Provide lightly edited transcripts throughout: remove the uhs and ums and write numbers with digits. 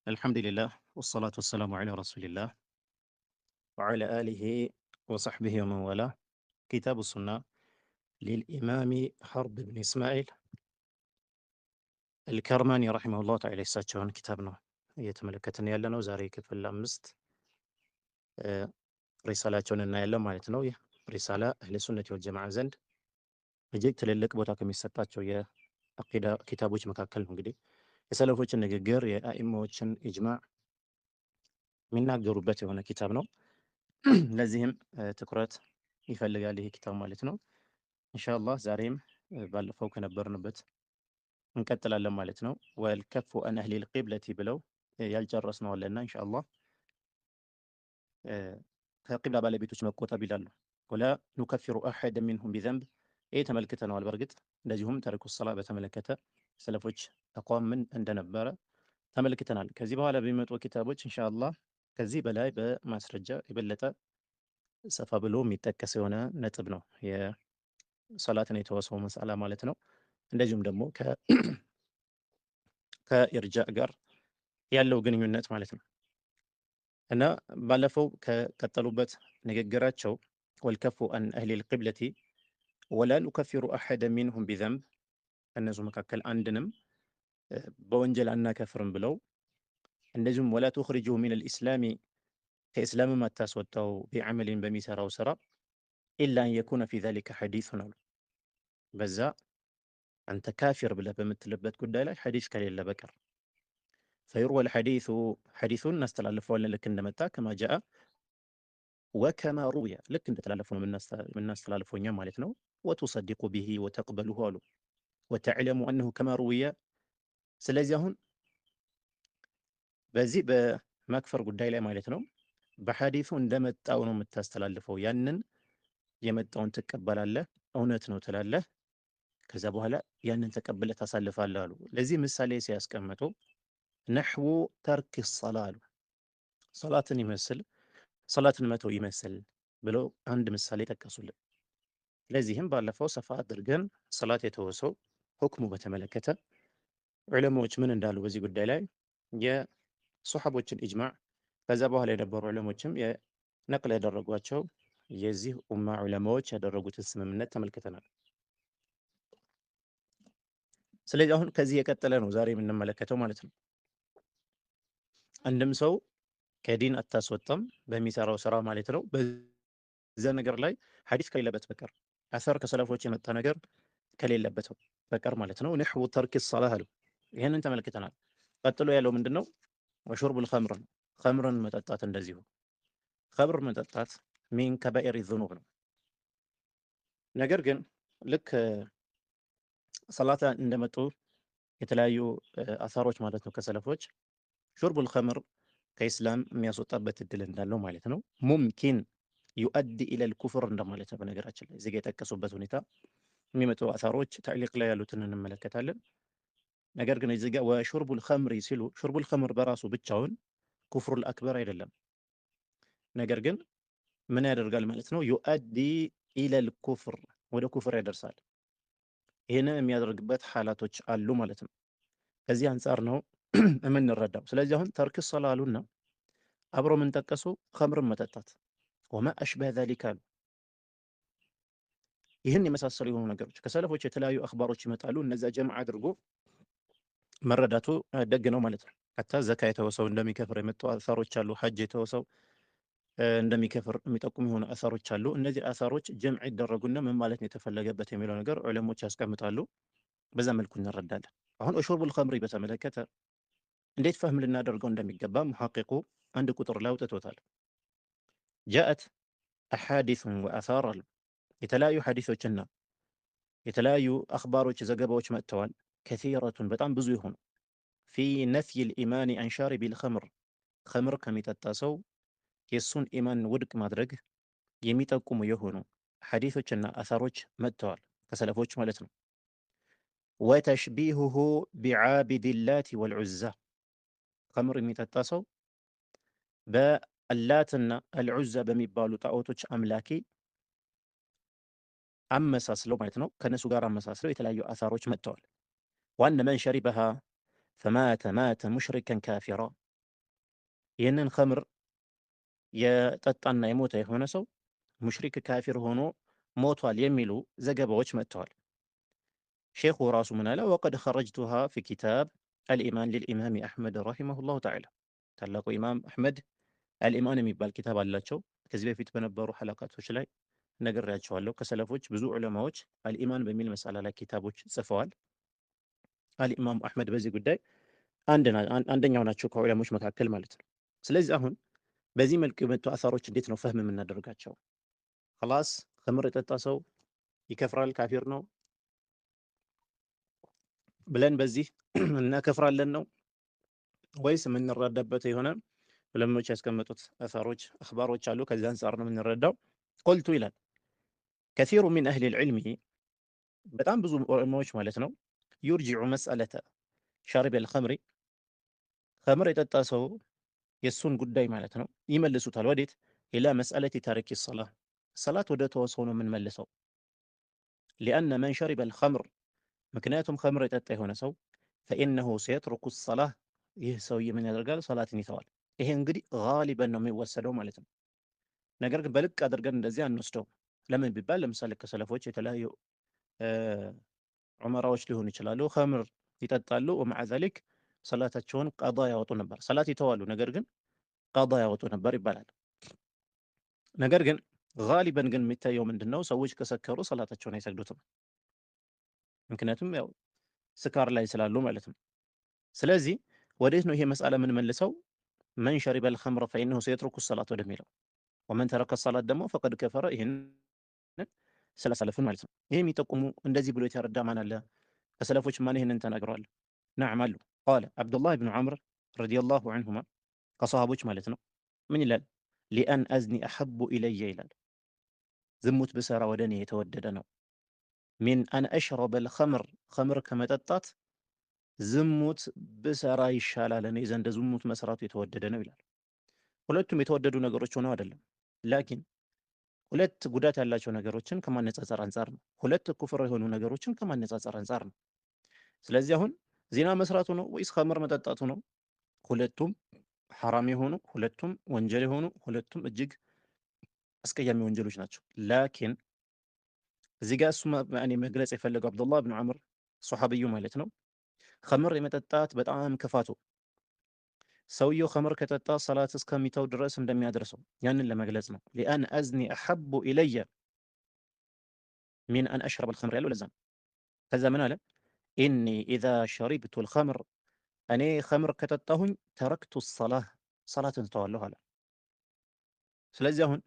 الحمد لله والصلاة والسلام على رسول الله وعلى آله وصحبه ومن والاه. كتاب السنة للإمام حرب بن إسماعيل الكرماني رحمه الله تعالى يساتشون كتابنا እየተመለከትን ያለ ነው። ዛሬ ክፍል 5 ሪሳላቸውን እናያለን ማለት ነው። ይህ ሪሳላ አህለ ሱነት ወል ጀማዓ ዘንድ እጅግ ትልልቅ ቦታ ከሚሰጣቸው የአቂዳ ኪታቦች መካከል ነው። እንግዲህ የሰለፎችን ንግግር የአኢማዎችን ኢጅማዕ የሚናገሩበት የሆነ ኪታብ ነው። ለዚህም ትኩረት ይፈልጋል ይሄ ኪታብ ማለት ነው። ኢንሻአላህ ዛሬም ባለፈው ከነበርንበት እንቀጥላለን ማለት ነው። ወልከፉ አን አህሊል ቂብለቲ ብለው ያልጨረስነው አለና ኢንሻአላህ ከቂብላ ባለቤቶች መቆጠብ ይላሉ። ወላ ኑከፊሩ አሐደ ሚንሁም ቢዘንብ ይሄ ተመልክተነዋል። በእርግጥ እንደዚሁም ተሪኩ ሰላ በተመለከተ ሰለፎች አቋም ምን እንደነበረ ተመልክተናል። ከዚህ በኋላ በሚመጡ ኪታቦች ኢንሻአላህ ከዚህ በላይ በማስረጃ የበለጠ ሰፋ ብሎ የሚጠቀስ የሆነ ነጥብ ነው የሰላትን የተወሰው መስአላ ማለት ነው። እንደዚሁም ደግሞ ከኢርጃእ ጋር ያለው ግንኙነት ማለት ነው። እና ባለፈው ከቀጠሉበት ንግግራቸው ወልከፉ አን አህሊል ቂብለቲ ወላ ኑከፊሩ አሐደ ሚንሁም ቢዘንብ ከእነሱ መካከል አንድንም በወንጀል አናከፍርም ብለው እንደዚሁም ወላ ቱኽሪጁሁ ሚነል ኢስላሚ ከኢስላምም አታስወጣው ቢዐመሊን በሚሰራው ስራ ኢላ አን የኩነ ፊ ዛሊከ ሐዲሱን አሉ። በዛ አንተ ካፊር ብለህ በምትልበት ጉዳይ ላይ ሐዲስ ከሌለ በቀር ፈዩርወ ልሐዲሱ ሐዲሱን እናስተላልፈዋለን ልክ እንደመጣ ከማ ጃአ ወከማ ሩያ ልክ እንደተላለፈው ነው የምናስተላልፈው እኛ ማለት ነው። ወቱሰዲቁ ቢሂ ወተቅበሉሁ አሉ ወተዕለሙ አነሁ ከማ ሩያ። ስለዚህ አሁን በዚህ በመክፈር ጉዳይ ላይ ማለት ነው በሐዲሱ እንደመጣው ነው የምታስተላልፈው። ያንን የመጣውን ትቀበላለህ፣ እውነት ነው ትላለህ። ከዛ በኋላ ያንን ተቀብለህ ታሳልፋለህ አሉ። ለዚህ ምሳሌ ሲያስቀምጡ ነሕwu ተርክ ሰላ አሉ። ሰላትን ይመስል ሰላትን መተው ይመስል ብለው አንድ ምሳሌ ጠቀሱልን። ለዚህም ባለፈው ሰፋ አድርገን ሰላት የተወሰው ሁክሙ በተመለከተ ዑለማዎች ምን እንዳሉ በዚህ ጉዳይ ላይ የሶሐቦችን ኢጅማዕ ከዛ በኋላ የነበሩ ዑለሞችም ነቅል ያደረጓቸው የዚህ ኡማ ዑለማዎች ያደረጉትን ስምምነት ተመልክተናል። ስለዚህ አሁን ከዚህ የቀጠለ ነው ዛሬ የምንመለከተው ማለት ነው። አንድም ሰው ከዲን አታስወጣም በሚሰራው ስራ ማለት ነው። በዛ ነገር ላይ ሐዲስ ከሌለበት በቀር አሰር ከሰለፎች የመጣ ነገር ከሌለበት በቀር ማለት ነው። ነሕwu ተርክ ሰላህ አሉ። ይህንን ተመልክተናል። ቀጥሎ ያለው ምንድነው? ወሹርቡል ኸምር ነው። ኸምርን መጠጣት እንደዚሁ ኸምር መጠጣት ሚን ከባኢሪ ዙኑብ ነው። ነገር ግን ልክ ሰላታ እንደመጡ የተለያዩ አሳሮች ማለት ነው ከሰለፎች ሹርቡል ኸምር ከኢስላም የሚያስወጣበት እድል እንዳለው ማለት ነው። ሙምኪን ዩአዲ ኢለል ኩፍር እንደማለት ነው። በነገራችን ላይ እዚህ ጋ የጠቀሱበት ሁኔታ የሚመጡ አሳሮች ታዕሊቅ ላይ ያሉትን እንመለከታለን። ነገር ግን እዚህ ጋ ወሹርቡል ኸምሪ ሲሉ ሹርቡል ኸምር በራሱ ብቻውን ኩፍሩል አክበር አይደለም። ነገር ግን ምን ያደርጋል ማለት ነው? ዩአዲ ኢለል ኩፍር ወደ ኩፍር ያደርሳል። ይህንን የሚያደርግበት ሐላቶች አሉ ማለት ነው። ከዚህ አንጻር ነው የምንረዳው። ስለዚህ አሁን ተርክ ሰላ አሉና አብሮ ምን ጠቀሱ? ኸምርን መጠጣት ወማ አሽበህ ዛሊካ አሉ። ይህን የመሳሰሉ የሆኑ ነገሮች ከሰለፎች የተለያዩ አኽባሮች ይመጣሉ። እነዛ ጀምዕ አድርጎ መረዳቱ ደግ ነው ማለት ነው። ሐታ ዘካ የተወሰው እንደሚከፍር የመጡ አሳሮች አሉ። ሐጅ የተወሰው እንደሚከፍር የሚጠቁሙ የሆኑ አሳሮች አሉ። እነዚህ አሳሮች ጀምዕ ይደረጉና ምን ማለት ነው የተፈለገበት የሚለው ነገር ዑለሞች ያስቀምጣሉ። በዛ መልኩ እንረዳለን። አሁን ሹርቡል ኸምሪ በተመለከተ እንዴት ፈህም ልናደርገው እንደሚገባ ሙሐቂቁ አንድ ቁጥር ላይ አውጥቶታል። ጃአት አሐዲሱን ወአሳር አሉ። የተለያዩ ሐዲሶችና የተለያዩ አኽባሮች ዘገባዎች መጥተዋል። ከሲረቱን በጣም ብዙ የሆኑ ፊ ነፍይል ኢማኒ አን ሻሪቢል ኸምር ኸምር ከሚጠጣ ሰው የእሱን ኢማን ውድቅ ማድረግ የሚጠቁሙ የሆኑ ሐዲሶችና አሳሮች መጥተዋል ከሰለፎች ማለት ነው። ወተሽቢሁሁ ቢዓቢድ ላቲ ወልዑዛ ኸምር የሚጠጣ ሰው በአላትና አልዑዛ በሚባሉ ጣዖቶች አምላኪ አመሳስለው ማለት ነው። ከነሱ ጋር አመሳስለው የተለያዩ አሳሮች መጥተዋል። ዋነ መን ሸሪበሃ ፈማተ ማተ ሙሽሪከን ካፊራ ይህንን ኸምር የጠጣና የሞተ የሆነ ሰው ሙሽሪክ ካፊር ሆኖ ሞቷል የሚሉ ዘገባዎች መጥተዋል። ሼኹ ራሱ ምን አለ? ወቀድ ኸረጅቱሃ ፊ ኪታብ አልኢማን ሊልኢማም አሕመድ ረሂመሁላሁ ተዓላ። ታላቁ ኢማም አሕመድ አልኢማን የሚባል ኪታብ አላቸው። ከዚህ በፊት በነበሩ ሐለቃቶች ላይ ነግሬያቸዋለሁ። ከሰለፎች ብዙ ዑለማዎች አልኢማን በሚል መሳላ ላይ ኪታቦች ጽፈዋል። አልኢማም አሕመድ በዚህ ጉዳይ አንደኛው ናቸው ከዑለሞች መካከል ማለት ነው። ስለዚህ አሁን በዚህ መልክ የመጡ አሳሮች እንዴት ነው ፈህም የምናደርጋቸው? ኸላስ ኸምር የጠጣ ሰው ይከፍራል፣ ካፊር ነው ብለን በዚህ እናከፍራለን ነው ወይስ የምንረዳበት የሆነ ዑለሞች ያስቀመጡት አሳሮች አኽባሮች አሉ። ከዚህ አንጻር ነው የምንረዳው። ቁልቱ ይላል ከሲሩ ሚን አህሊል ዒልሚ፣ በጣም ብዙ ዑለማዎች ማለት ነው ዩርጂዑ መስአለተ ሻሪበል ኸምሪ፣ ኸምር የጠጣ ሰው የእሱን ጉዳይ ማለት ነው ይመልሱታል። ወዴት? ኢላ መስአለቲ ታሪኪ ሰላህ፣ ሰላት ወደ ተወሰው ነው የምንመልሰው። ሊአነ መን ሸሪበል ኸምር፣ ምክንያቱም ኸምር የጠጣ የሆነ ሰው ፈኢነሁ ሰየትሩኩ ሰላህ፣ ይህ ሰውዬ ምን ያደርጋል? ሰላትን ይተዋል። ይሄ እንግዲህ ጋሊበን ነው የሚወሰደው ማለት ነው። ነገር ግን በልቅ አድርገን እንደዚህ አንወስደው። ለምን ቢባል ለምሳሌ ከሰለፎች የተለያዩ ዑመራዎች ሊሆኑ ይችላሉ፣ ኸምር ይጠጣሉ፣ ወመዓ ዛሊክ ሰላታቸውን ቀዳ ያወጡ ነበር። ሰላት ይተዋሉ፣ ነገር ግን ቀዳ ያወጡ ነበር ይባላል። ነገር ግን ጋሊበን ግን የሚታየው ምንድን ነው? ሰዎች ከሰከሩ ሰላታቸውን አይሰግዱትም። ምክንያቱም ያው ስካር ላይ ስላሉ ማለት ነው። ስለዚህ ወዴት ነው ይሄ መስአላ የምንመልሰው? መን ሸሪበል ኸምረ ፈኢነሁ ሰየትሩኩ ሰላት ወደሚለው፣ ወመን ተረከ ሰላት ደግሞ ፈቀድ ከፈረ፣ ይህንን ስለሰለፍን ማለት ነው። ይሄ የሚጠቁሙ እንደዚህ ብሎ የተረዳ ማን አለ? ከሰለፎች ማን ይህንን ተናግረዋል? ነዓም አሉ። ቃለ አብዱላህ ብኑ ዐምር ረዲየላሁ ዐንሁማ፣ ከሰሃቦች ማለት ነው። ምን ይላል? ሊአን አዝኒ አሐቡ ኢለየ ይላል፣ ዝሙት ብሰራ ወደ እኔ የተወደደ ነው። ሚን አን አሽረበል ኸምር፣ ኸምር ከመጠጣት ዝሙት ብሰራ ይሻላል፣ እኔ ዘንድ ዝሙት መስራቱ የተወደደ ነው ይላል። ሁለቱም የተወደዱ ነገሮች ሆነው አይደለም፣ ላኪን ሁለት ጉዳት ያላቸው ነገሮችን ከማነጻጸር አንጻር ነው። ሁለት ኩፍር የሆኑ ነገሮችን ከማነጻጸር አንጻር ነው። ስለዚህ አሁን ዜና መስራቱ ነው ወይስ ኸምር መጠጣቱ ነው? ሁለቱም ሐራም የሆኑ ሁለቱም ወንጀል የሆኑ ሁለቱም እጅግ አስቀያሚ ወንጀሎች ናቸው። ላኪን እዚህ ጋር እሱ መግለጽ የፈለገው አብዱላህ ብን ዐምር ሶሐብዩ ማለት ነው፣ ኸምር የመጠጣት በጣም ክፋቱ ሰውየው ኸምር ከጠጣ ሰላት እስከሚተው ድረስ እንደሚያደርሰው ያንን ለመግለጽ ነው። ሊአን አዝኒ አሐቡ ኢለየ ሚን አን አሽረበ ልኸምር ያለው ለዛ ነው። ከዛ ምን አለ? ኢኒ ኢዛ ሸሪብቱ ልኸምር፣ እኔ ኸምር ከጠጣሁኝ ተረክቱ ሰላህ፣ ሰላትን እተዋለሁ አለ። ስለዚህ አሁን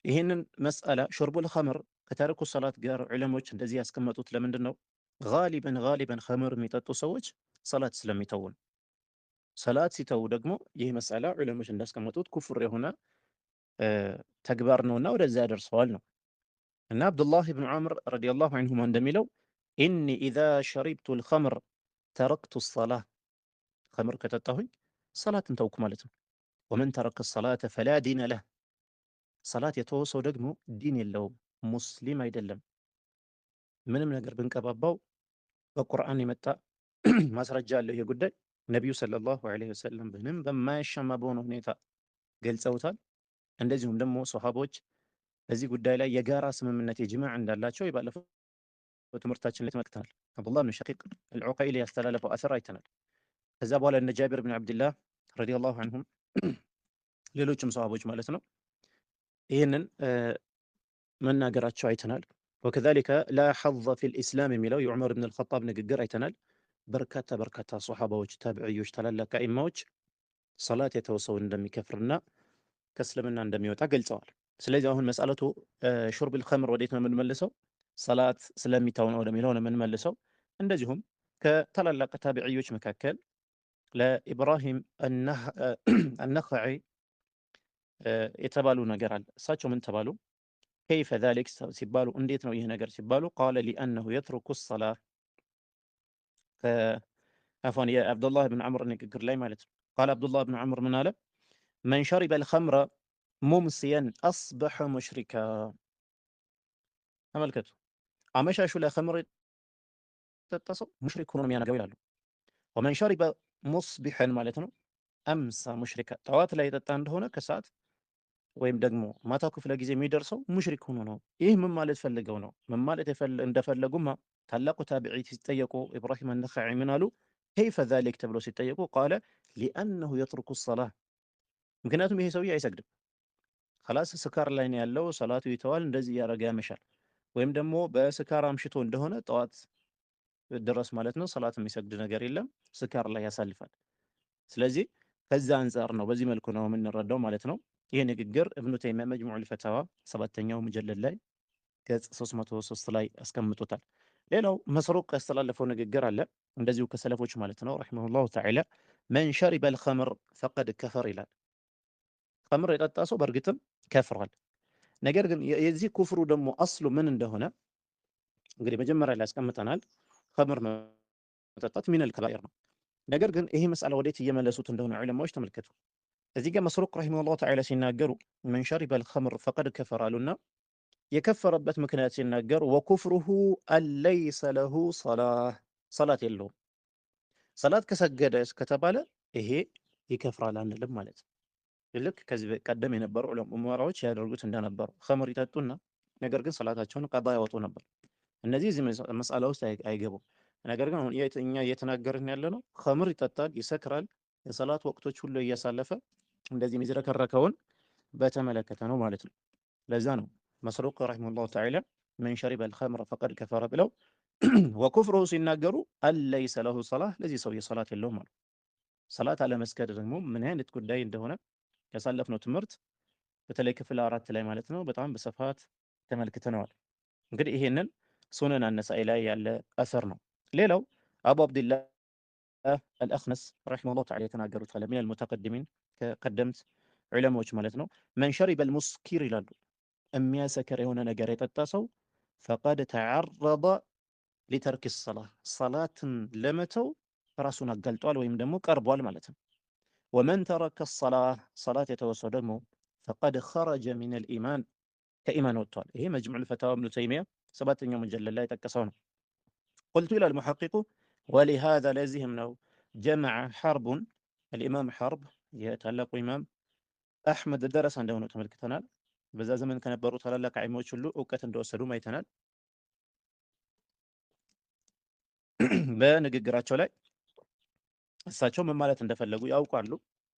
ይህንን መስአላ ሹርቡል ኸምር ከተረኩ ሰላት ጋር ዑለሞች እንደዚህ ያስቀመጡት ለምንድን ነው? ጋሊበን ኸምር የሚጠጡ ሰዎች ሰላት ስለሚተው ነው። ሰላት ሲተው ደግሞ ይህ መስአላ ዑለሞች እንዳስቀመጡት ኩፍር የሆነ ተግባር ነውና ወደዛ ያደርሰዋል ነው። እና አብዱላህ ብን ዐምር ረዲየላሁ ዐንሁማ እንደሚለው ኢኒ ኢዛ ሸሪብቱ ልኸምር ተረክቱ ሰላህ፣ ኸምር ከጠጣሁኝ ሰላትን ተውኩ ማለት ነው። ወመን ተረከ ሰላተ ፈላ ዲነ ለህ፣ ሰላት የተወ ሰው ደግሞ ዲን የለውም፣ ሙስሊም አይደለም። ምንም ነገር ብንቀባባው በቁርአን የመጣ ማስረጃ አለው ይሄ ጉዳይ። ነቢዩ ሰለላሁ ዐለይሂ ወሰለም ምንም በማያሻማ በሆነ ሁኔታ ገልጸውታል። እንደዚሁም ደግሞ ሶሐቦች በዚህ ጉዳይ ላይ የጋራ ስምምነት የጅማዕ እንዳላቸው የባለፈው ትምህርታችን ላይ ተመልክተናል። አብዱላህ ብን ሸቂቅ አልዑቀይሊ ያስተላለፈው አሰር አይተናል። ከዛ በኋላ እነ ጃቢር ብን ዓብድላህ ረዲየላሁ ዐንሁም ሌሎችም ሶሐቦች ማለት ነው ይህንን መናገራቸው አይተናል። ወከዛሊከ ላ ሐظ ፊል ኢስላም የሚለው የዑመር ብን አልኸጣብ ንግግር አይተናል። በርካታ ሶሐባዎች፣ ታቢዕዮች፣ ታላላቅ አኢማዎች ሰላት የተወሰው እንደሚከፍርና ከእስልምና እንደሚወጣ ገልጸዋል። ስለዚህ አሁን መስአለቱ ሹርብል ኸምር ወዴት ነው የምንመልሰው? ሰላት ስለሚተው ነው ወደሚለው ነው የምንመልሰው። እንደዚሁም ከታላላቅ ታቢዕዮች መካከል ለኢብራሂም አነኸዒ የተባሉ ነገር አለ። እሳቸው ምን ተባሉ? ከይፈ ዛሊክ ሲባሉ እንዴት ነው ይህ ነገር ሲባሉ ቃለ ሊአነሁ የትሩኩ ሰላህ፣ አፍዋን የአብዱላህ ብን ዐምር ንግግር ላይ ማለት ነው። ቃለ አብዱላህ ብን ዐምር ምን አለ? መን ሸሪበል ኸምረ ሙምሲየን አስበሐ ሙሽሪካ። ተመልከቱ፣ አመሻሹ ላይ ኸምር የጠጣ ሰው ሙሽሪክ ሆኖ ነው የሚያነጋው ይላሉ። ወመን ሸሪበ ሙስቢሐን ማለት ነው አምሳ ሙሽሪካ ጠዋት ላይ የጠጣ እንደሆነ ከሰዓት ወይም ደግሞ ማታ ክፍለ ጊዜ የሚደርሰው ሙሽሪክ ሆኖ ነው። ይህ ምን ማለት ፈልገው ነው? ምን ማለት እንደፈለጉማ ታላቁ ታቢዒ ሲጠየቁ ኢብራሂም አነኸዒ ምን አሉ? ከይፈ ዛሊክ ተብለው ሲጠየቁ ቃለ ሊአነሁ የትሩኩ ሰላህ፣ ምክንያቱም ይሄ ሰውዬ አይሰግድም። ከላስ ስካር ላይ ነው ያለው፣ ሰላቱ ይተዋል፣ እንደዚህ እያደረገ ያመሻል። ወይም ደግሞ በስካር አምሽቶ እንደሆነ ጠዋት ድረስ ማለት ነው ሰላት የሚሰግድ ነገር የለም፣ ስካር ላይ ያሳልፋል። ስለዚህ ከዛ አንጻር ነው በዚህ መልኩ ነው የምንረዳው ማለት ነው። ይህ ንግግር እብኑ ተይሚያ መጅሙዑል ፈተዋ ሰባተኛው ሙጀለድ ላይ ገጽ 303 ላይ አስቀምጦታል። ሌላው መስሩቅ ያስተላለፈው ንግግር አለ እንደዚሁ ከሰለፎች ማለት ነው ረሒመሁላሁ ተዓላ መን ሸሪበል ኸምር ፈቀድ ከፈር ይላል። ኸምር የጠጣ ሰው በእርግጥም ከፍሯል። ነገር ግን የዚህ ኩፍሩ ደግሞ አስሉ ምን እንደሆነ እንግዲህ መጀመሪያ ላይ ያስቀምጠናል። ኸምር መጠጣት ሚነል ከባኢር ነው። ነገር ግን ይሄ መስአላ ወዴት እየመለሱት እንደሆነ ዑለማዎች ተመልከቱ። እዚህ ጋር መስሩቅ ረሒመሁላሁ ተዓላ ሲናገሩ መን ሸሪበል ኸምር ፈቀድ ከፈር አሉና የከፈረበት ምክንያት ሲናገር ወኩፍሩሁ አለይሰ ለሁ ሰላህ፣ ሰላት የለውም። ሰላት ከሰገደ ከተባለ ይሄ ይከፍራል አንልም ማለት ነው። ልክ ከዚህ ቀደም የነበሩ ዑለማዎች ያደርጉት እንደነበሩ ኸምር ይጠጡና ነገር ግን ሰላታቸውን ቀዳ ያወጡ ነበር። እነዚህ እዚህ መስአላ ውስጥ አይገቡም። ነገር ግን አሁን እኛ እየተናገርን ያለ ነው ኸምር ይጠጣል፣ ይሰክራል፣ የሰላት ወቅቶች ሁሉ እያሳለፈ እንደዚህ የሚዝረከረከውን በተመለከተ ነው ማለት ነው። ለዛ ነው መስሩቅ ረሒመሁላሁ ተዓላ መን ሸሪበል ኸምረ ፈቀድ ከፈረ ብለው ወኩፍሩሁ ሲናገሩ አለይሰ ለሁ ሰላህ፣ ለዚህ ሰውዬ ሰላት የለውም አሉ። ሰላት አለመስገድ ደግሞ ምን አይነት ጉዳይ እንደሆነ ያሳለፍነው ትምህርት በተለይ ክፍል 4 ላይ ማለት ነው በጣም በስፋት ተመልክተነዋል። እንግዲህ ይሄንን ሱነን አነሳኢ ላይ ያለ አሰር ነው። ሌላው አቡ አብድላህ አልአኽነስ ረሒመሁላሁ ተዓላ የተናገሩት አለ ሚነል ሙተቀድሚን ከቀደምት ዑለማዎች ማለት ነው መን ሸሪበል ሙስኪር ይላሉ የሚያሰክር የሆነ ነገር የጠጣ ሰው ፈቀድ ተዓረض ሊተርክ ሰላህ፣ ሰላትን ለመተው ራሱን አጋልጧል ወይም ደግሞ ቀርቧል ማለት ነው። ወመን ተረከ ሰላህ፣ ሰላት የተወሰው ደግሞ ፈቀድ ኸረጀ ሚነል ኢማን፣ ከኢማን ወጥቷል። ይሄ መጅሙዑል ፈታዋ ኢብኑ ተይሚያ ሰባተኛው ሙጀለድ ላይ የጠቀሰው ነው። ቁልቱ ይላል ሙሐቂቁ ወሊሃዛ፣ ለዚህም ነው ጀመዐ ሐርቡን፣ አልኢማም ሐርብ የታላቁ ኢማም አሕመድ ደረሳ እንደሆነ ተመልክተናል። በዛ ዘመን ከነበሩ ታላላቅ ዐሊሞች ሁሉ እውቀት እንደወሰዱም አይተናል። በንግግራቸው ላይ እሳቸው ምን ማለት እንደፈለጉ ያውቃሉ፣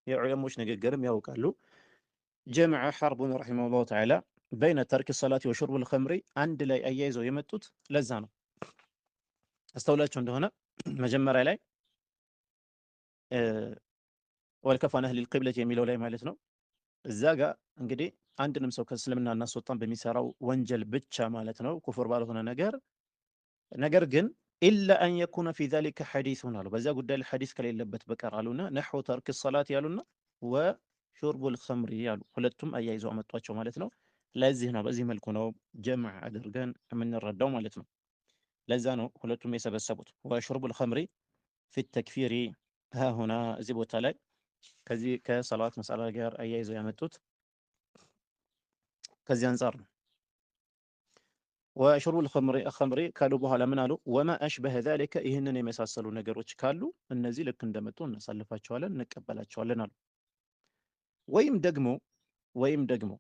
የዑለሞች ንግግርም ያውቃሉ። ጀመዐ ሐርቡን ረሒመሁላሁ ተዓላ በይነ ተርክ ሰላቲ ወሹርብል ኸምሪ አንድ ላይ አያይዘው የመጡት ለዛ ነው። አስተውላቸው እንደሆነ መጀመሪያ ላይ ወልከፋን አህሊል ቂብለት የሚለው ላይ ማለት ነው እዛ ጋር እንግዲህ አንድንም ሰው ከእስልምና እናስወጣን በሚሰራው ወንጀል ብቻ ማለት ነው ኩፍር ባልሆነ ነገር ግን ኢላ አን የኩነ ፊ ዛሊከ ሐዲሱን አሉ። በዚያ ጉዳይ ላይ ሐዲስ ከሌለበት በቀር አሉና ነሕው ተርክ ሰላት ያሉና ወሹርቡል ኸምሪ ያሉ ሁለቱም አያይዘው አመጧቸው ማለት ነው። ለዚህ ነው በዚህ መልኩ ነው ጀምዕ አድርገን የምንረዳው ማለት ነው። ለዛ ነው ሁለቱም የሰበሰቡት ወሹርቡል ኸምሪ ፊ ተክፊሪ ሃሁና እዚህ ቦታ ላይ ከዚህ ከሰላት መስአላ ጋር አያይዘው ያመጡት ከዚህ አንጻር ነው። ወሹርቡል ኸምሪ ካሉ በኋላ ምን አሉ? ወማ አሽበሀ ዛሊከ ይህንን የመሳሰሉ ነገሮች ካሉ እነዚህ ልክ እንደመጡ እናሳልፋቸዋለን፣ እንቀበላቸዋለን አሉ። ወይም ደግሞ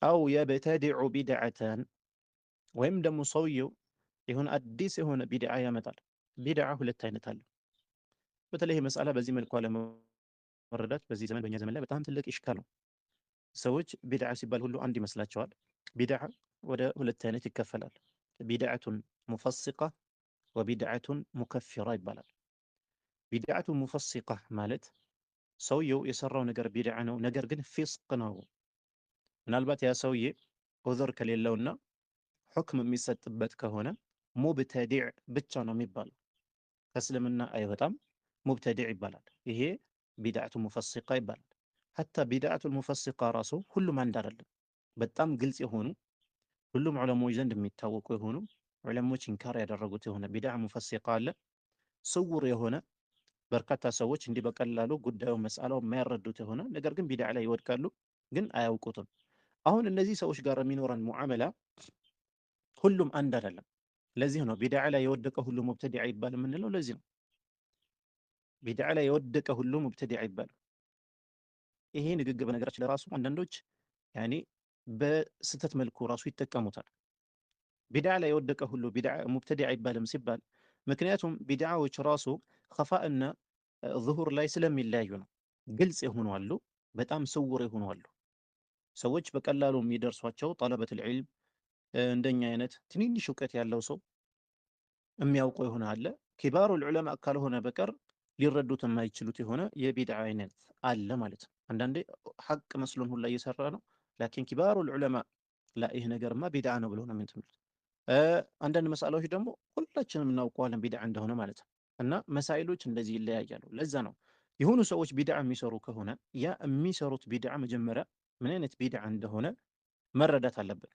አው የብተዲዑ ቢድዓተን ወይም ደግሞ ሰውየው የሆነ አዲስ የሆነ ቢድዓ ያመጣል። ቢድዓ ሁለት አይነት አለ። በተለይ መስአላ በዚህ መልኩ አለመረዳት በዚህ ዘመን በእኛ ዘመን ላይ በጣም ትልቅ ኢሽካል ነው። ሰዎች ቢድዓ ሲባል ሁሉ አንድ ይመስላቸዋል። ቢድዓ ወደ ሁለት አይነት ይከፈላል። ቢድዓቱን ሙፈሲቃ ወቢድዓቱን ሙከፊራ ይባላል። ቢድዓቱን ሙፈሲቃ ማለት ሰውየው የሰራው ነገር ቢድዓ ነው፣ ነገር ግን ፊስቅ ነው። ምናልባት ያ ሰውዬ ዑዝር ከሌለውና ሁክም የሚሰጥበት ከሆነ ሙብተዲዕ ብቻ ነው የሚባለው፣ ከእስልምና አይወጣም፣ ሙብተዲዕ ይባላል። ይሄ ቢድዓቱ ሙፈሲቃ ይባላል። ሐታ ቢድዓቱ ሙፈሲቃ ራሱ ሁሉም አንድ አይደለም። በጣም ግልጽ የሆኑ ሁሉም ዑለሞች ዘንድ የሚታወቁ የሆኑ ዑለሞች ኢንካር ያደረጉት የሆነ ቢድዓ ሙፈሲቃ አለ። ስውር የሆነ በርካታ ሰዎች እንዲህ በቀላሉ ጉዳዩ መስአላው የማያረዱት የሆነ ነገር ግን ቢድዓ ላይ ይወድቃሉ፣ ግን አያውቁትም። አሁን እነዚህ ሰዎች ጋር የሚኖረን ሙዓመላ ሁሉም አንድ አይደለም። ለዚህ ነው ቢድዓ ላይ የወደቀ ሁሉ ሙብተዲዕ ይባል የምንለው። ለዚህ ነው ቢድዓ ላይ የወደቀ ሁሉ ሙብተዲዕ ይባል። ይሄ ንግግር በነገራችን ላይ ራሱ አንዳንዶች ያኔ በስህተት መልኩ ራሱ ይጠቀሙታል። ቢድዓ ላይ የወደቀ ሁሉ ቢድዓ ሙብተዲዕ አይባልም ሲባል ምክንያቱም ቢድዓዎች ራሱ ኸፋእና ዙሁር ላይ ስለሚለያዩ ነው። ግልጽ የሆኑ አሉ፣ በጣም ስውር የሆኑ አሉ። ሰዎች በቀላሉ የሚደርሷቸው ጠለበቱል ዒልም እንደኛ አይነት ትንንሽ እውቀት ያለው ሰው የሚያውቀው የሆነ አለ። ኪባሩል ዑለማ ካልሆነ በቀር ሊረዱት የማይችሉት የሆነ የቢድዓ አይነት አለ ማለት ነው። አንዳንዴ ሐቅ መስሎን ሁላ እየሰራ ነው፣ ላኪን ኪባሩል ዑለማ ላ ይህ ነገርማ ቢድዓ ነው ብለው ነው የሚሉት። አንዳንድ መሳኢሎች ደግሞ ሁላችንም እናውቀዋለን ቢድዓ እንደሆነ ማለት ነው። እና መሳኢሎች እንደዚህ ይለያያሉ። ለዛ ነው የሆኑ ሰዎች ቢድዓ የሚሰሩ ከሆነ ያ የሚሰሩት ቢድዓ መጀመሪያ ምን አይነት ቢድዓ እንደሆነ መረዳት አለብን።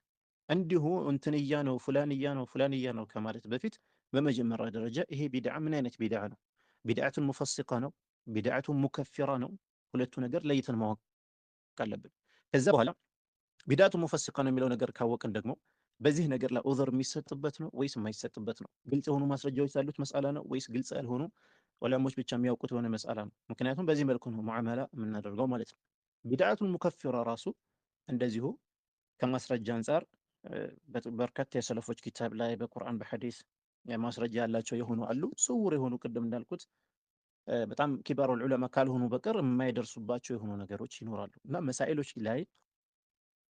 እንዲሁ እንትንያ ነው ፉላንያ ነው ፉላንያ ነው ከማለት በፊት በመጀመሪያ ደረጃ ይሄ ቢድዓ ምን አይነት ቢድዓ ነው? ቢድዓቱን ሙፈሲቃ ነው? ቢድዓቱን ሙከፊራ ነው? ሁለቱ ነገር ለይተን ማወቅ አለብን። ከዛ በኋላ ቢድዓቱ ሙፈሲቃ ነው የሚለው ነገር ካወቅን ደግሞ በዚህ ነገር ላይ ዑዝር የሚሰጥበት ነው ወይስ የማይሰጥበት ነው? ግልጽ የሆኑ ማስረጃዎች ያሉት መስአላ ነው ወይስ ግልጽ ያልሆኑ ዑለሞች ብቻ የሚያውቁት የሆነ መስአላ ነው? ምክንያቱም በዚህ መልኩ ነው ሙዓመላ የምናደርገው ማለት ነው። ቢድዓቱን ሙከፊራ ራሱ እንደዚሁ ከማስረጃ አንጻር በርካታ የሰለፎች ኪታብ ላይ በቁርአን በሐዲስ ማስረጃ ያላቸው የሆኑ አሉ። ስውር የሆኑ ቅድም እንዳልኩት በጣም ኪባሩል ዑለማ ካልሆኑ በቀር የማይደርሱባቸው የሆኑ ነገሮች ይኖራሉ እና መሳኢሎች ላይ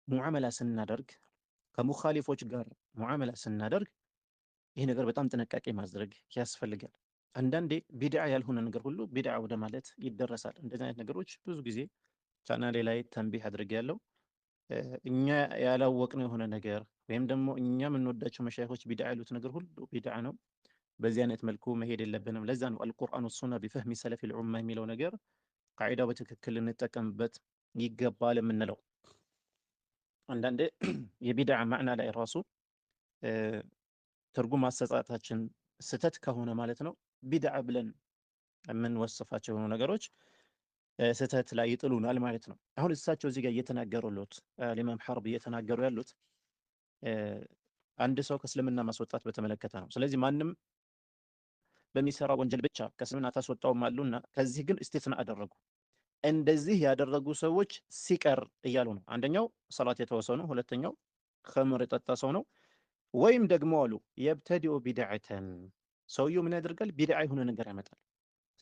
ሙዓመላ ስናደርግ ከሙኻሊፎች ጋር ሙዓመላ ስናደርግ ይህ ነገር በጣም ጥንቃቄ ማድረግ ያስፈልጋል። አንዳንዴ ቢድዓ ያልሆነ ነገር ሁሉ ቢድዓ ወደ ማለት ይደረሳል። እንደዚህ አይነት ነገሮች ብዙ ጊዜ ቻናሌ ላይ ተንቢህ አድርጌያለሁ። እኛ ያላወቅነው የሆነ ነገር ወይም ደግሞ እኛ የምንወዳቸው መሻይኾች ቢድዓ ያሉት ነገር ሁሉ ቢድዓ ነው። በዚህ አይነት መልኩ መሄድ የለብንም። ለዛ ነው አልቁርአን ወሱና ቢፈህሚ ሰለፊል ኡማ የሚለው ነገር ቃዒዳው በትክክል ልንጠቀምበት ይገባል የምንለው። አንዳንዴ የቢድዓ ማዕና ላይ ራሱ ትርጉም አሰጣጣችን ስተት ከሆነ ማለት ነው ቢድዓ ብለን የምንወስፋቸው የሆኑ ነገሮች ስተት ላይ ይጥሉናል ማለት ነው። አሁን እሳቸው እዚህ ጋር እየተናገሩት ኢማም ሐርብ እየተናገሩ ያሉት አንድ ሰው ከእስልምና ማስወጣት በተመለከተ ነው። ስለዚህ ማንም በሚሰራ ወንጀል ብቻ ከእስልምና ታስወጣውም አሉና ከዚህ ግን እስቲትና አደረጉ። እንደዚህ ያደረጉ ሰዎች ሲቀር እያሉ ነው። አንደኛው ሰላት የተወሰው ነው። ሁለተኛው ኸምር የጠጣ ሰው ነው። ወይም ደግሞ አሉ የብተዲኡ ቢድዓተን ሰውየው ምን ያደርጋል? ቢድዓ የሆነ ነገር ያመጣል።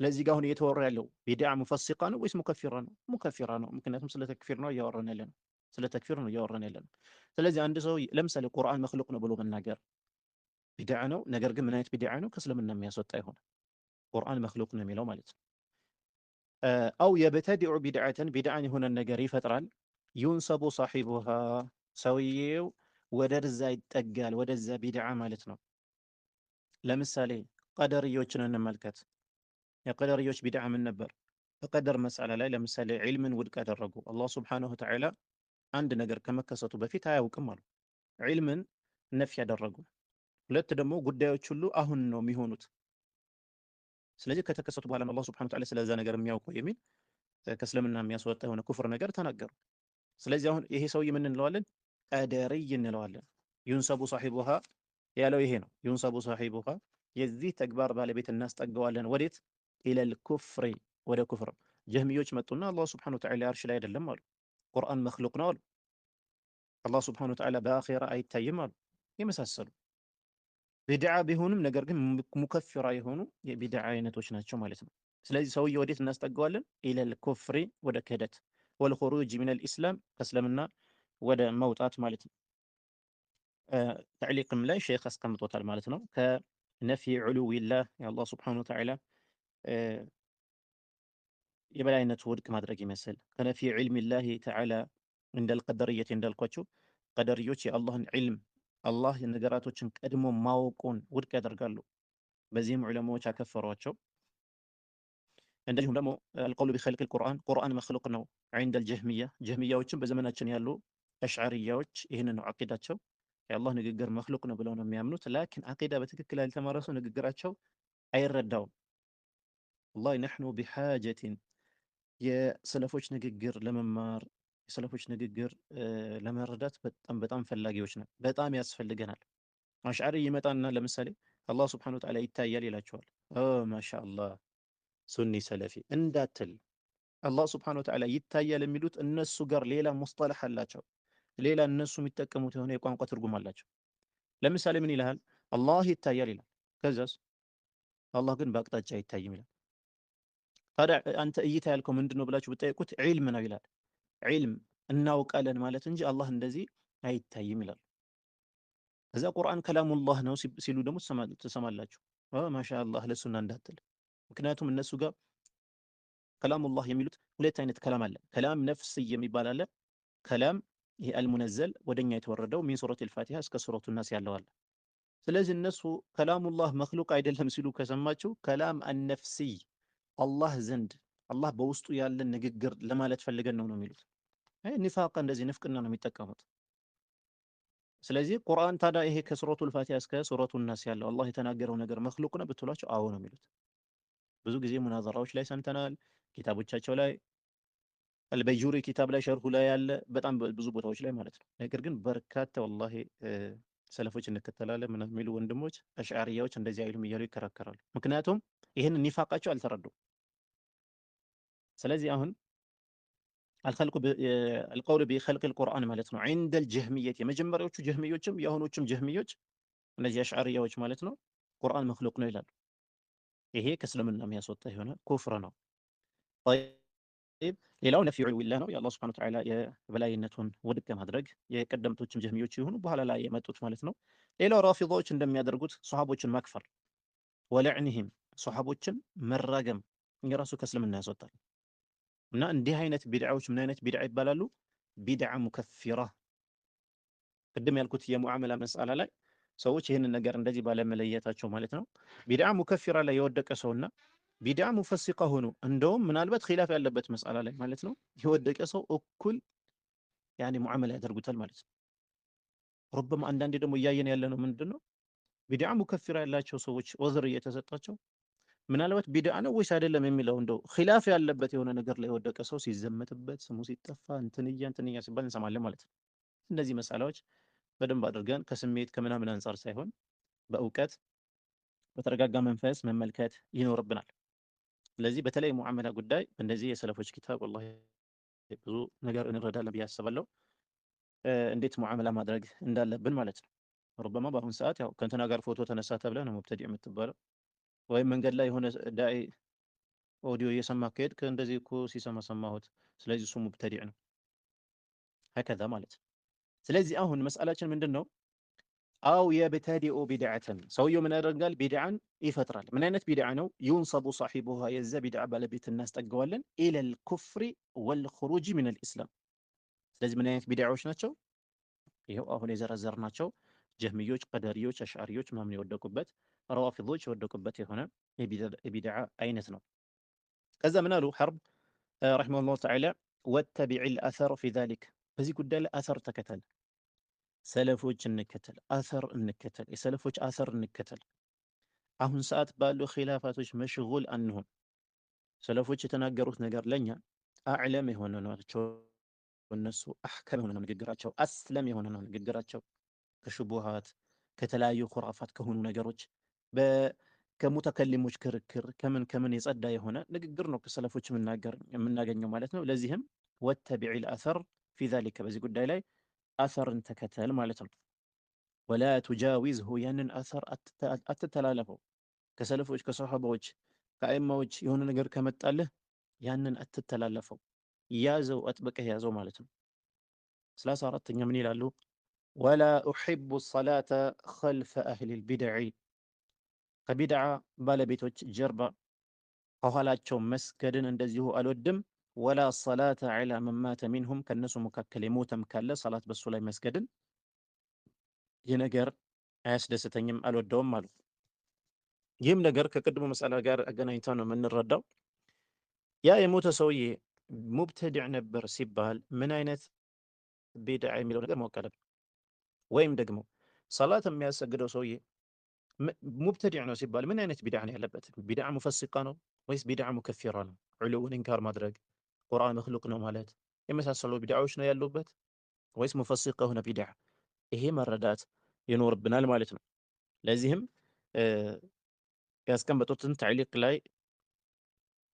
ስለዚህ ጋር አሁን እየተወራ ያለው ቢድዓ ሙፈሲቃ ነው ወይስ ሙከፊራ ነው? ሙከፊራ ነው። ምክንያቱም ስለ ተክፊር ነው እያወራን ያለ ነው። ስለ ተክፊር ነው እያወራን ያለ ነው። ስለዚህ አንድ ሰው ለምሳሌ ቁርአን መክሉቅ ነው ብሎ መናገር ቢድዓ ነው። ነገር ግን ምን አይነት ቢድዓ ነው? ከእስልምና የሚያስወጣ ይሆን ቁርአን መክሉቅ ነው የሚለው ማለት ነው። አው የብተዲዑ ቢድዓተን ቢድዓን የሆነን ነገር ይፈጥራል። ዩንሰቡ ሳሒቡሃ ሰውዬው ወደዛ ይጠጋል፣ ወደዛ ቢድዓ ማለት ነው። ለምሳሌ ቀደርዮችን እንመልከት። የቀደርዮች ቢድዓ ምን ነበር? በቀደር መስአላ ላይ ለምሳሌ ዒልምን ውድቅ አደረጉ። አላህ ሱብሓነሁ ወተዓላ አንድ ነገር ከመከሰቱ በፊት አያውቅም አሉ። ዒልምን ነፊ ያደረጉ። ሁለት ደግሞ ጉዳዮች ሁሉ አሁን ነው የሚሆኑት። ስለዚህ ከተከሰቱ በኋላ አላህ ሱብሓነሁ ወተዓላ ስለዛ ነገር የሚያውቀው የሚል ከእስልምና የሚያስወጣ የሆነ ኩፍር ነገር ተናገሩ። ስለዚህ አሁን ይሄ ሰውዬ ምን እንለዋለን? ቀደርይ እንለዋለን። ዩንሰቡ ሳሒቡሃ ያለው ይሄ ነው። ዩንሰቡ ሳሒቡሃ የዚህ ተግባር ባለቤት እናስጠገዋለን ወዴት? ኢለል ኩፍሪ ወደ ኩፍር። ጀህሚዮች መጡና አላህ ሱብሓነሁ ወተዓላ አርሽ ላይ አይደለም አሉ። ቁርአን መክሉቅ ነው አሉ። አላህ ሱብሓነሁ ወተዓላ በአኺራ አይታይም አሉ። የመሳሰሉ ቢድዓ ቢሆንም ነገር ግን ሙከፊራ የሆኑ የቢድዓ አይነቶች ናቸው ማለት ነው። ስለዚህ ሰውዬ ወዴት እናስጠገዋለን? ኢለል ኩፍሪ ወደ ክህደት፣ ወልኹሩጅ ሚነል ኢስላም ከእስልምና ወደ መውጣት ማለት ነው። ተዕሊቅም ላይ ሼክ አስቀምጦታል ማለት ነው። ከነፍይ ዑሉዊላህ የአላህ ሱብሓነሁ ወተዓላ የበላይነት ውድቅ ማድረግ ይመስል ከነፍይ ዒልሚላሂ ተዓላ እንደል ቀደርየት እንዳልኳቸው ቀደርዮች የአላህን ዒልም አላህ ነገራቶችን ቀድሞ ማወቁን ውድቅ ያደርጋሉ። በዚህም ዑለማዎች አከፈሯቸው። እንደዚሁም ደግሞ አልቀውሉ ቢኸልቂል ቁርአን ቁርአን መክሉቅ ነው ዒንደል ጀህሚያ ጀህሚያዎችም በዘመናችን ያሉ አሽዓሪያዎች ይህንን ነው ዓቂዳቸው። የአላህ ንግግር መክሉቅ ነው ብለው ነው የሚያምኑት። ላኪን ዓቂዳ በትክክል ያልተማረ ሰው ንግግራቸው አይረዳውም። ወላሂ ነሕኑ ቢሓጀቲን የሰለፎች ንግግር ለመማር የሰለፎች ንግግር ለመረዳት በጣም ፈላጊዎች ነን። በጣም ያስፈልገናል። አሽዓሪ ይመጣና ለምሳሌ አላህ ሱብሓነሁ ወተዓላ ይታያል ይላቸዋል። ማሻአላህ ሱኒ ሰለፊ እንዳትል አላህ ስብሐነሁ ወተዓላ ይታያል የሚሉት እነሱ ጋር ሌላ ሙስጠለህ አላቸው። ሌላ እነሱ የሚጠቀሙት የሆነ የቋንቋ ትርጉም አላቸው። ለምሳሌ ምን ይልሃል? አላህ ይታያል ይላል። ከዛስ አላህ ግን በአቅጣጫ አይታይም ይላል። ታዲያ አንተ እይታ ያልከው ምንድን ነው ብላችሁ ብትጠይቁት ዒልም ነው ይላል። ዒልም እናውቃለን ማለት እንጂ አላህ እንደዚህ አይታይም ይላል። ከዛ ቁርአን ከላሙላህ ነው ሲሉ ደግሞ ትሰማላችሁ። ማሻአላህ ለሱና እንዳትል። ምክንያቱም እነሱ ጋር ከላሙላህ የሚሉት ሁለት አይነት ከላም አለ። ከላም ነፍስ የሚባል አለ። ከላም ይሄ አልሙነዘል ወደኛ የተወረደው ሚን ሱረት አልፋቲሃ እስከ ሱረቱ ናስ ያለው አለ። ስለዚህ እነሱ ከላሙላህ መክሉቅ አይደለም ሲሉ ከሰማችሁ ከላም አነፍሲይ አላህ ዘንድ አላህ በውስጡ ያለን ንግግር ለማለት ፈልገን ነው የሚሉት። ኒፋቅ እንደዚህ ንፍቅና ነው የሚጠቀሙት። ስለዚህ ቁርአን ታዲያ ይሄ ከሱረቱል ፋቲሃ እስከ ሱረቱን ናስ ያለው አላህ የተናገረው ነገር መክሉቅ ነው ብትሏቸው አዎ ነው የሚሉት። ብዙ ጊዜ ሙናዘራዎች ላይ ሰምተናል። ኪታቦቻቸው ላይ አልበይጁሪ ኪታብ ላይ ሸርሁ ላይ ያለ በጣም ብዙ ቦታዎች ላይ ማለት ነው። ነገር ግን በርካታ ወላሂ ሰለፎች እንከተላለን ምናምን የሚሉ ወንድሞች አሽዓሪያዎች እንደዚህ አይሉም እያሉ ይከራከራሉ። ምክንያቱም ይህን ኒፋቃቸው አልተረዱም። ስለዚህ አሁን አልቀውል ቢኸልቂል ቁርአን ማለት ነው ዒንደል ጀህሚየት የመጀመሪያዎቹ ጀህሚዮችም የአሁኖቹም ጀህሚዮች እነዚህ አሽዓሪያዎች ማለት ነው ቁርአን መክሉቅ ነው ይላሉ። ይሄ ከእስልምና የሚያስወጣ የሆነ ኩፍር ነው። ሌላው ነፊ ዑሉዊላህ ነው የአላህ ሱብሓነሁ ወተዓላ የበላይነቱን ውድቅ ማድረግ የቀደምቶችም ጀህሚዮች የሆኑ በኋላ ላይ የመጡት ማለት ነው። ሌላው ራፊዳዎች እንደሚያደርጉት ሶሐቦችን መክፈር ወለዕንህም ሶሐቦችን መራገም የራሱ ከእስልምና ያስወጣል። እና እንዲህ አይነት ቢድዓዎች ምን አይነት ቢድዓ ይባላሉ? ቢድዓ ሙከፊራ። ቅድም ያልኩት የሙዓመላ መስአላ ላይ ሰዎች ይህንን ነገር እንደዚህ ባለመለየታቸው ማለት ነው ቢድዓ ሙከፊራ ላይ የወደቀ ሰውና ቢድዓ ሙፈሲቃ ሆኖ እንደውም ምናልባት ኺላፍ ያለበት መስአላ ላይ ማለት ነው የወደቀ ሰው እኩል ያኔ ሙዓመላ ያደርጉታል ማለት ነው። ሩበማ አንዳንዴ ደግሞ እያየን ያለ ነው ምንድን ነው ቢድዓ ሙከፊራ ያላቸው ሰዎች ዑዝር እየተሰጣቸው ምናልባት ቢድዓ ነው ወይስ አይደለም የሚለው እንደው ኺላፍ ያለበት የሆነ ነገር ላይ የወደቀ ሰው ሲዘመትበት ስሙ ሲጠፋ እንትንያ ሲባል እንሰማለን ማለት ነው። እነዚህ መሳላዎች በደንብ አድርገን ከስሜት ከምናምን አንጻር ሳይሆን በእውቀት በተረጋጋ መንፈስ መመልከት ይኖርብናል። ስለዚህ በተለይ ሙዓመላ ጉዳይ እንደዚህ የሰለፎች ኪታብ ወላሂ ብዙ ነገር እንረዳለን ብዬ አስባለሁ። እንዴት ሙዓመላ ማድረግ እንዳለብን ማለት ነው። ሩበማ በአሁን ሰዓት ያው ከእንትና ጋር ፎቶ ተነሳ ተብለህ ነው ሙብተዲዕ የምትባለው። ወይም መንገድ ላይ የሆነ ዳዒ ኦዲዮ እየሰማ ከሄድክ እንደዚህ እኮ ሲሰማ ሰማሁት፣ ስለዚህ እሱ ሙብተዲዕ ነው ሀከዛ ማለት ነው። ስለዚህ አሁን መስአላችን ምንድን ነው? አው የብተዲኡ ቢድዓተን ሰውየው ምን ያደርጋል? ቢድዓን ይፈጥራል። ምን አይነት ቢድዓ ነው? ዩንሰቡ ሳሒቡሃ የዛ ቢድዓ ባለቤት እናስጠገዋለን ኢለል ኩፍሪ ወልኹሩጅ ሚነል ኢስላም። ስለዚህ ምን አይነት ቢድዓዎች ናቸው? ይኸው አሁን የዘረዘርናቸው ጀህሚዮች፣ ቀደሪዮች፣ አሽዓሪዮች ምናምን የወደቁበት ረዋፊዶች የወደቁበት የሆነ የቢድዓ አይነት ነው። ከዛ ምን አሉ ሐርብ ረሒመሁላሁ ተዓላ ወተቢዕል አሰር ፊ ዛሊክ በዚህ ጉዳይ ላይ አሰር ተከተል፣ ሰለፎች እንከተል፣ አሰር እንከተል፣ የሰለፎች አሰር እንከተል። አሁን ሰዓት ባሉ ኺላፋቶች መሽጉል አንሁን። ሰለፎች የተናገሩት ነገር ለኛ አዕለም የሆነ ናቸው። እነሱ አሕከም የሆነ ነው ንግግራቸው፣ አስለም የሆነ ነው ንግግራቸው። ከሽቡሃት ከተለያዩ ኩራፋት ከሆኑ ነገሮች ከሙተከሊሞች ክርክር ከምን የጸዳ የሆነ ንግግር ነው ከሰለፎች የምናገኘው ማለት ነው። ለዚህም ወተቢዕል አሰር ፊ ዛሊከ በዚህ ጉዳይ ላይ አሰርን ተከተል ማለት ነው። ወላ ቱጃዊዝሁ ያንን አሰር አትተላለፈው። ከሰለፎች ከሰሓባዎች ከአይማዎች የሆነ ነገር ከመጣልህ ያንን አትተላለፈው፣ ያዘው፣ አጥብቀህ ያዘው ማለት ነው። 34ኛ ምን ይላሉ? ወላ ኡሒቡ ሰላተ ኸልፈ አህሊል ቢድዕ ከቢድዓ ባለቤቶች ጀርባ ከኋላቸው መስገድን እንደዚሁ አልወድም። ወላ ሰላተ ዐላ መን ማተ ሚንሁም ከእነሱ መካከል የሞተም ካለ ሰላት በሱ ላይ መስገድን ይህ ነገር አያስደስተኝም አልወደውም አሉ። ይህም ነገር ከቅድሞ መሰላ ጋር አገናኝተው ነው የምንረዳው። ያ የሞተ ሰውዬ ሙብተዲዕ ነበር ሲባል ምን አይነት ቢድዓ የሚለው ነገር ማወቅ አለብን። ወይም ደግሞ ሰላት የሚያሰግደው ሰውዬ ሙብተዲዕ ነው ሲባል ምን አይነት ቢድዓ ነው ያለበት? ቢድዓ ሙፈሲቃ ነው ወይስ ቢድዓ ሙከፊራ ነው? ዑሉውን ኢንካር ማድረግ፣ ቁርአን መክሉቅ ነው ማለት የመሳሰሉ ቢድዓዎች ነው ያሉበት ወይስ ሙፈሲቃ የሆነ ቢድዓ? ይሄ መረዳት ይኖርብናል ማለት ነው። ለዚህም ያስቀመጡትን ታዕሊቅ ላይ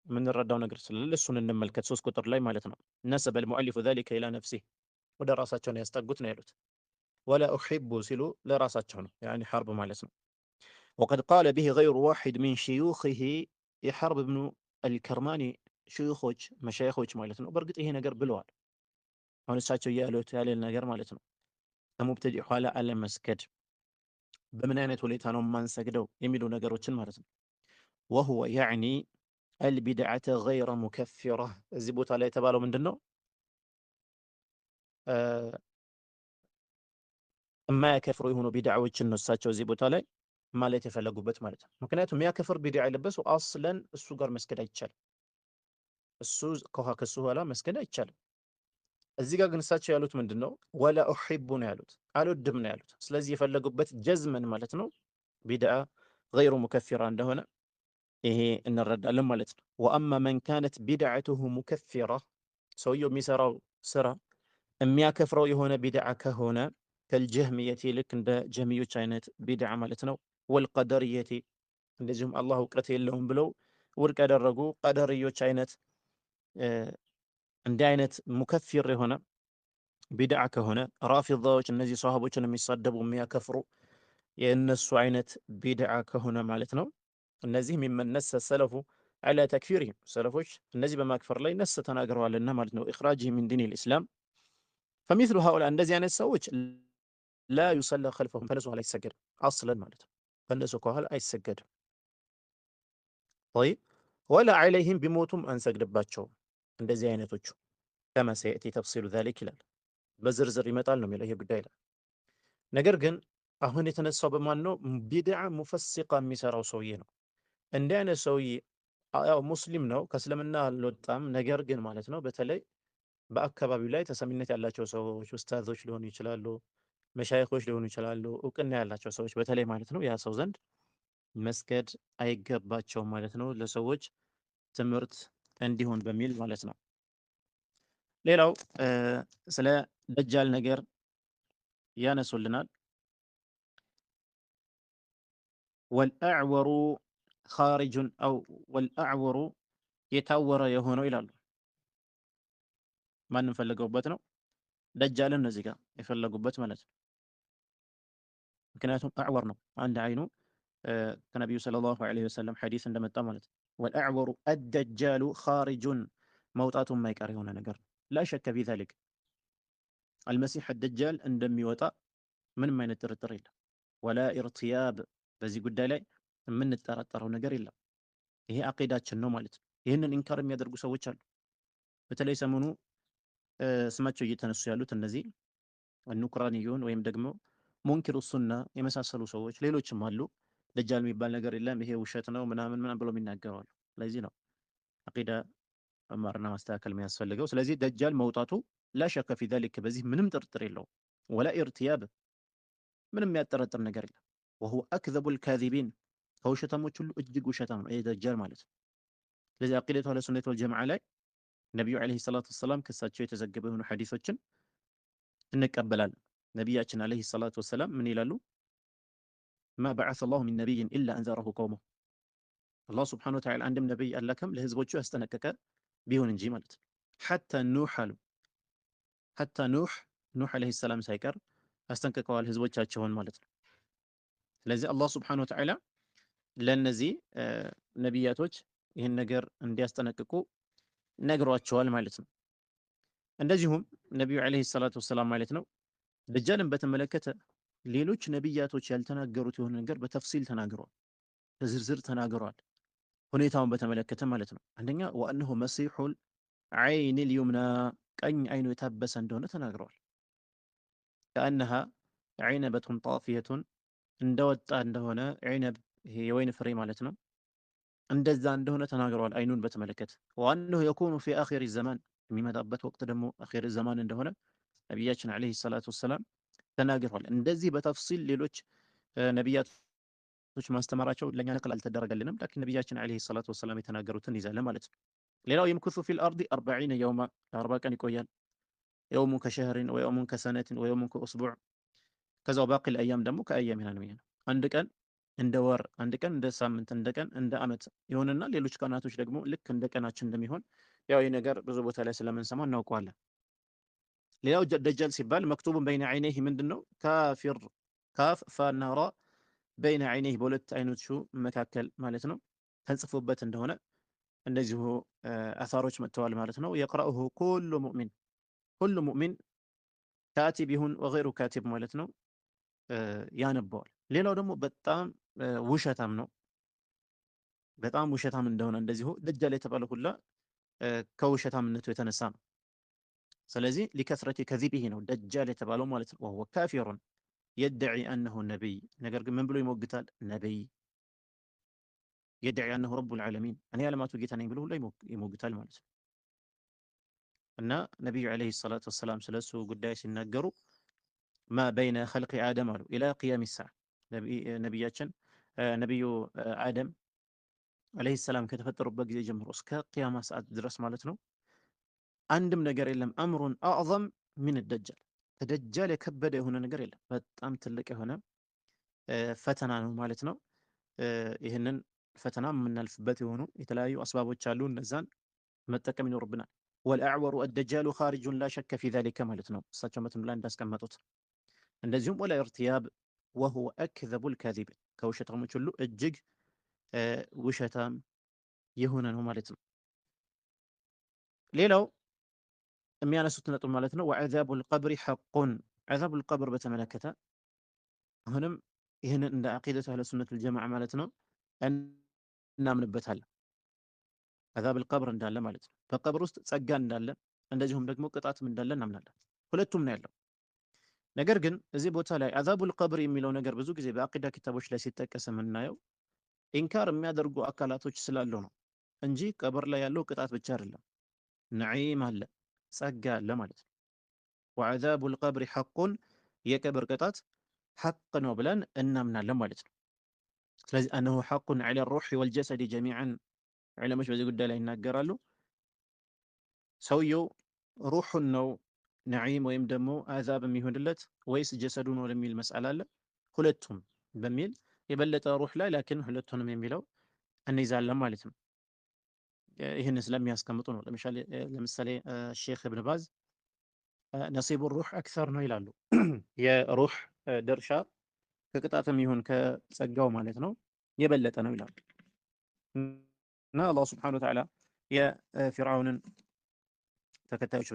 የምንረዳው ነገር ስላለ እሱን እንመልከት። 3 ቁጥር ላይ ማለት ነው። ነሰበ ልሙአሊፉ ዛሊከ ኢላ ነፍሲህ ወደ ራሳቸውን ያስጠጉት ነው ያሉት። ወላ ኡሒቡ ሲሉ ለራሳቸው ነው ያኒ ሐርብ ማለት ነው። ወቀድ ቃለ ቢሂ ገይሩ ዋሒድ ሚን ሽዩኺሂ የሐርብ ብኑ አልከርማኒ ሽዩኾች መሻይኾች ማለት ነው። በእርግጥ ይሄ ነገር ብለዋል። አሁን እሳቸው እያሉት ያለ ነገር ማለት ነው። ከሙብተዲዕ ኋላ አለመስገድ በምን አይነት ሁኔታ ነው የማንሰግደው የሚሉ ነገሮችን ማለት ነው። ወሁወ ያዕኒ አልቢድዓተ ገይረ ሙከፊራ እዚህ ቦታ ላይ የተባለው ምንድን ነው? የማያከፍሩ የሆኑ ቢድዓዎችን ነው እሳቸው እዚህ ቦታ ላይ ማለት የፈለጉበት ማለት ነው። ምክንያቱም የሚያከፍር ቢድዓ የለበሱ አስለን እሱ ጋር መስገድ አይቻልም። እሱ ከሱ ኋላ መስገድ አይቻልም። እዚህ ጋር ግን እሳቸው ያሉት ምንድን ነው? ወላ ኡሒቡ ነው ያሉት፣ አልወድም ነው ያሉት። ስለዚህ የፈለጉበት ጀዝመን ማለት ነው ቢድዓ ገይሩ ሙከፊራ እንደሆነ ይሄ እንረዳለን ማለት ነው። ወአማ መን ካነት ቢድዓቱሁ ሙከፊራ ሰውየው የሚሰራው ስራ የሚያከፍረው የሆነ ቢድዓ ከሆነ ከልጀህሚየቲ ልክ እንደ ጀህሚዮች አይነት ቢድዓ ማለት ነው። ወልቀደርየቲ እንደዚሁም አላህ እውቀት የለውም ብለው ውድቅ ያደረጉ ቀደርዮች አይነት እንዲህ አይነት ሙከፊር የሆነ ቢድዓ ከሆነ ራፊዳዎች እነዚህ ሰሃቦችን የሚሳደቡ የሚያከፍሩ የእነሱ አይነት ቢድዓ ከሆነ ማለት ነው። እነዚህ የሚመነሰ ሰለፉ አላ ተክፊሪህም ሰለፎች እነዚህ በማክፈር ላይ ነስ ተናግረዋልና ማለት ነው። ኢኽራጅህ ሚን ዲን ልእስላም ፈሚስሉ ሃኡላ እንደዚህ አይነት ሰዎች ላ ዩሰላ ከልፈሁም ከነሱ ኋላ አይሰገድም አስለን ማለት ነው። ከነሱ ከኋላ አይሰገድም። ጠይብ ወላ ዐለይህም ቢሞቱም አንሰግድባቸውም እንደዚህ አይነቶቹ ከማ ሰየእቲ ተፍሲሉ ዛሊክ ይላል። በዝርዝር ይመጣል ነው የሚለው ይሄ ጉዳይ ላይ። ነገር ግን አሁን የተነሳው በማን ነው? ቢድዓ ሙፈሲቃ የሚሰራው ሰውዬ ነው። እንዲህ አይነት ሰውዬ ያው ሙስሊም ነው ከእስልምና አልወጣም። ነገር ግን ማለት ነው በተለይ በአካባቢው ላይ ተሰሚነት ያላቸው ሰዎች ኡስታዞች ሊሆኑ ይችላሉ፣ መሻይኾች ሊሆኑ ይችላሉ፣ እውቅና ያላቸው ሰዎች በተለይ ማለት ነው ያ ሰው ዘንድ መስገድ አይገባቸውም ማለት ነው። ለሰዎች ትምህርት እንዲሆን በሚል ማለት ነው። ሌላው ስለ ደጃል ነገር ያነሱልናል። ወልአዕወሩ ኻሪጁን አው ወልአዕወሩ የታወረ የሆነው ይላሉ። ማንም ፈልገውበት ነው ደጃልን እነዚህ ጋር የፈለጉበት ማለት ነው። ምክንያቱም አዕወር ነው አንድ አይኑ ከነቢዩ ሰለላሁ ዐለይሂ ወሰለም ሐዲስ እንደመጣ ማለት ነው። ወልአዕወሩ አደጃሉ ኻሪጁን መውጣቱ የማይቀር የሆነ ነገር ነው። ላ ሸከ ፊ ዛሊክ አልመሲሕ አደጃል እንደሚወጣ ምንም አይነት ጥርጥር የለም። ወላ ኢርትያብ በዚህ ጉዳይ ላይ የምንጠራጠረው ነገር የለም። ይሄ አቂዳችን ነው ማለት ነው። ይህንን ኢንካር የሚያደርጉ ሰዎች አሉ። በተለይ ሰሞኑ ስማቸው እየተነሱ ያሉት እነዚህ ኑክራንዩን ወይም ደግሞ ሙንኪሩ ሱና የመሳሰሉ ሰዎች ሌሎችም አሉ። ደጃል የሚባል ነገር የለም ይሄ ውሸት ነው ምናምን ምናምን ብለው የሚናገሩ አሉ። ለዚህ ነው አቂዳ መማርና ማስተካከል የሚያስፈልገው። ስለዚህ ደጃል መውጣቱ ላሸከ ፊ ዛሊክ በዚህ ምንም ጥርጥር የለውም። ወላ ኢርትያብ ምንም የሚያጠረጥር ነገር የለም። ወሁወ አክዘቡል ካዚቢን ከውሸታሞች ሁሉ እጅግ ውሸታም ነው ይሄ ደጃል ማለት ነው። ስለዚህ አቂደቱ አህለ ሱነት ወል ጀማዓ ላይ ነቢዩ ዓለይሂ ሰላቱ ወሰላም ከሳቸው የተዘገበ የሆኑ ሐዲሶችን እንቀበላለን። ነቢያችን ዓለይሂ ሰላቱ ወሰላም ምን ይላሉ? ማ በዐሰ ላሁ ሚን ነቢይን ኢላ አንዘረሁ ቀውመሁ አላህ ሱብሓነሁ ወተዓላ አንድም ነቢይ አላከም ለህዝቦቹ ያስጠነቀቀ ቢሆን እንጂ ማለት ነው። ሐታ ኑሕ አሉ ሐታ ኑሕ ዓለይሂ ሰላም ሳይቀር አስጠንቅቀዋል ህዝቦቻቸውን ማለት ነው። ስለዚህ አላህ ሱብሓነሁ ወተዓላ ለእነዚህ ነቢያቶች ይህን ነገር እንዲያስጠነቅቁ ነግሯቸዋል ማለት ነው። እንደዚሁም ነቢዩ ዓለይሂ ሰላቱ ወሰላም ማለት ነው ደጃልን በተመለከተ ሌሎች ነቢያቶች ያልተናገሩት የሆነ ነገር በተፍሲል ተናግረዋል፣ በዝርዝር ተናግረዋል። ሁኔታውን በተመለከተ ማለት ነው። አንደኛ ወአነሁ መሲሑል ዐይኒል ዩምና ቀኝ አይኑ የታበሰ እንደሆነ ተናግረዋል። ከአነሃ ዐይነበቱን ጣፊየቱን እንደወጣ እንደሆነ ዐይነብ ይሄ የወይን ፍሬ ማለት ነው እንደዛ እንደሆነ ተናግረዋል። አይኑን በተመለከተ ወአነሁ የኩኑ ፊ አኺሪ ዘማን የሚመጣበት ወቅት ደግሞ አኺሪ ዘማን እንደሆነ ነቢያችን ዓለይሂ ሰላቱ ወሰላም ተናግረዋል። እንደዚህ በተፍሲል ሌሎች ነቢያቶች ማስተማራቸው ለእኛ ነቅል አልተደረገልንም። ላኪን ነቢያችን ዓለይሂ ሰላቱ ወሰላም የተናገሩትን ይዛለን ማለት ነው። ሌላው የምኩሱ ፊል አርዲ 40 የውማ ለ40 ቀን ይቆያል። የውሙን ከሸህሪን ወየውሙን ከሰነትን ወየውሙን ከኡስቡዕ ከዛው ባቂል አያም ደግሞ ከአያም ይላል ነው። አንድ ቀን እንደ ወር አንድ ቀን፣ እንደ ሳምንት እንደ ቀን፣ እንደ ዓመት ይሆንና ሌሎች ቀናቶች ደግሞ ልክ እንደ ቀናችን እንደሚሆን ያው ይህ ነገር ብዙ ቦታ ላይ ስለምንሰማ እናውቀዋለን። ሌላው ደጃል ሲባል መክቱቡን በይነ ዐይነይህ ምንድን ነው? ካፊር ካፍ ፋና ራ በይነ ዐይነይህ በሁለት አይኖቹ መካከል ማለት ነው ተጽፎበት እንደሆነ እንደዚሁ አሳሮች መጥተዋል ማለት ነው። የቅረኡሁ ኩሉ ሙእሚን ሁሉ ሙእሚን ካቲብ ይሁን ወገይሩ ካቲብ ማለት ነው ያነበዋል። ሌላው ደግሞ በጣም ውሸታም ነው። በጣም ውሸታም እንደሆነ እንደዚሁ ደጃል የተባለ ሁላ ከውሸታምነቱ የተነሳ ነው። ስለዚህ ሊከስረቲ ከዚቢሂ ነው ደጃል የተባለው ማለት ነው። ወሁወ ካፊሩን የድዒ አነሁ ነቢይ፣ ነገር ግን ምን ብሎ ይሞግታል? ነቢይ የድዒ አነሁ ረቡል ዓለሚን፣ እኔ የዓለማቱ ጌታ ነኝ ብሎ ሁላ ይሞግታል ማለት ነው። እና ነቢዩ ዓለይሂ ሰላቱ ወሰላም ስለሱ ጉዳይ ሲናገሩ ማ በይነ ኸልቂ አደም አሉ ኢላ ቂያሚ ሰዓ፣ ነቢያችን ነቢዩ አደም ዓለይሂ ሰላም ከተፈጠሩበት ጊዜ ጀምሮ እስከ ቂያማ ሰዓት ድረስ ማለት ነው አንድም ነገር የለም። አምሩን አዕዘም ሚን ደጃል፣ ከደጃል የከበደ የሆነ ነገር የለም። በጣም ትልቅ የሆነ ፈተና ነው ማለት ነው። ይህንን ፈተና የምናልፍበት የሆኑ የተለያዩ አስባቦች አሉ። እነዛን መጠቀም ይኖርብናል። ወልአዕወሩ አደጃሉ ኻሪጁን ላ ሸከ ፊ ዛሊከ ማለት ነው። እሳቸው መትኑ ላይ እንዳስቀመጡት እንደዚሁም ወላ ኢርቲያብ ወሁወ አክዘቡል ካዚቢን፣ ከውሸታሞች ሁሉ እጅግ ውሸታም የሆነ ነው ማለት ነው። ሌላው የሚያነሱት ነጥብ ማለት ነው ወዐዛቡል ቀብሪ ሐቁን፣ ዐዛቡል ቀብር በተመለከተ አሁንም ይህንን እንደ ዐቂደቱ አህለ ሱነት ወልጀማዓ ማለት ነው እናምንበታለን። ዐዛቡል ቀብር እንዳለ ማለት ነው። በቀብር ውስጥ ጸጋ እንዳለ እንደዚሁም ደግሞ ቅጣትም እንዳለ እናምናለን። ሁለቱም ነው ያለው። ነገር ግን እዚህ ቦታ ላይ ዐዛቡል ቀብር የሚለው ነገር ብዙ ጊዜ በዐቂዳ ኪታቦች ላይ ሲጠቀስ የምናየው ኢንካር የሚያደርጉ አካላቶች ስላሉ ነው እንጂ ቀብር ላይ ያለው ቅጣት ብቻ አይደለም። ነዒም አለ፣ ጸጋ አለ ማለት ነው። ወዐዛቡል ቀብሪ ሐቁን፣ የቀብር ቅጣት ሐቅ ነው ብለን እናምናለን ማለት ነው። ስለዚህ አነሁ ሐቁን ዐለ ሩሒ ወልጀሰዲ ጀሚዐን፣ ዑለሞች በዚህ ጉዳይ ላይ ይናገራሉ። ሰውየው ሩሑን ነው ነዒም ወይም ደግሞ አዛብ የሚሆንለት ወይስ ጀሰዱ ነው ለሚል መስአል አለ። ሁለቱም በሚል የበለጠ ሩህ ላይ ላኪን ሁለቱንም የሚለው እንይዛለን ማለት ነው። ይህን ስለሚያስቀምጡ ነው። ለምሳሌ ሼክ እብን ባዝ ነሲቡ ሩህ አክሰር ነው ይላሉ። የሩህ ድርሻ ከቅጣትም ይሁን ከጸጋው ማለት ነው የበለጠ ነው ይላሉ። እና አላህ ስብሐነሁ ወተዓላ የፊርዓውንን ተከታዮች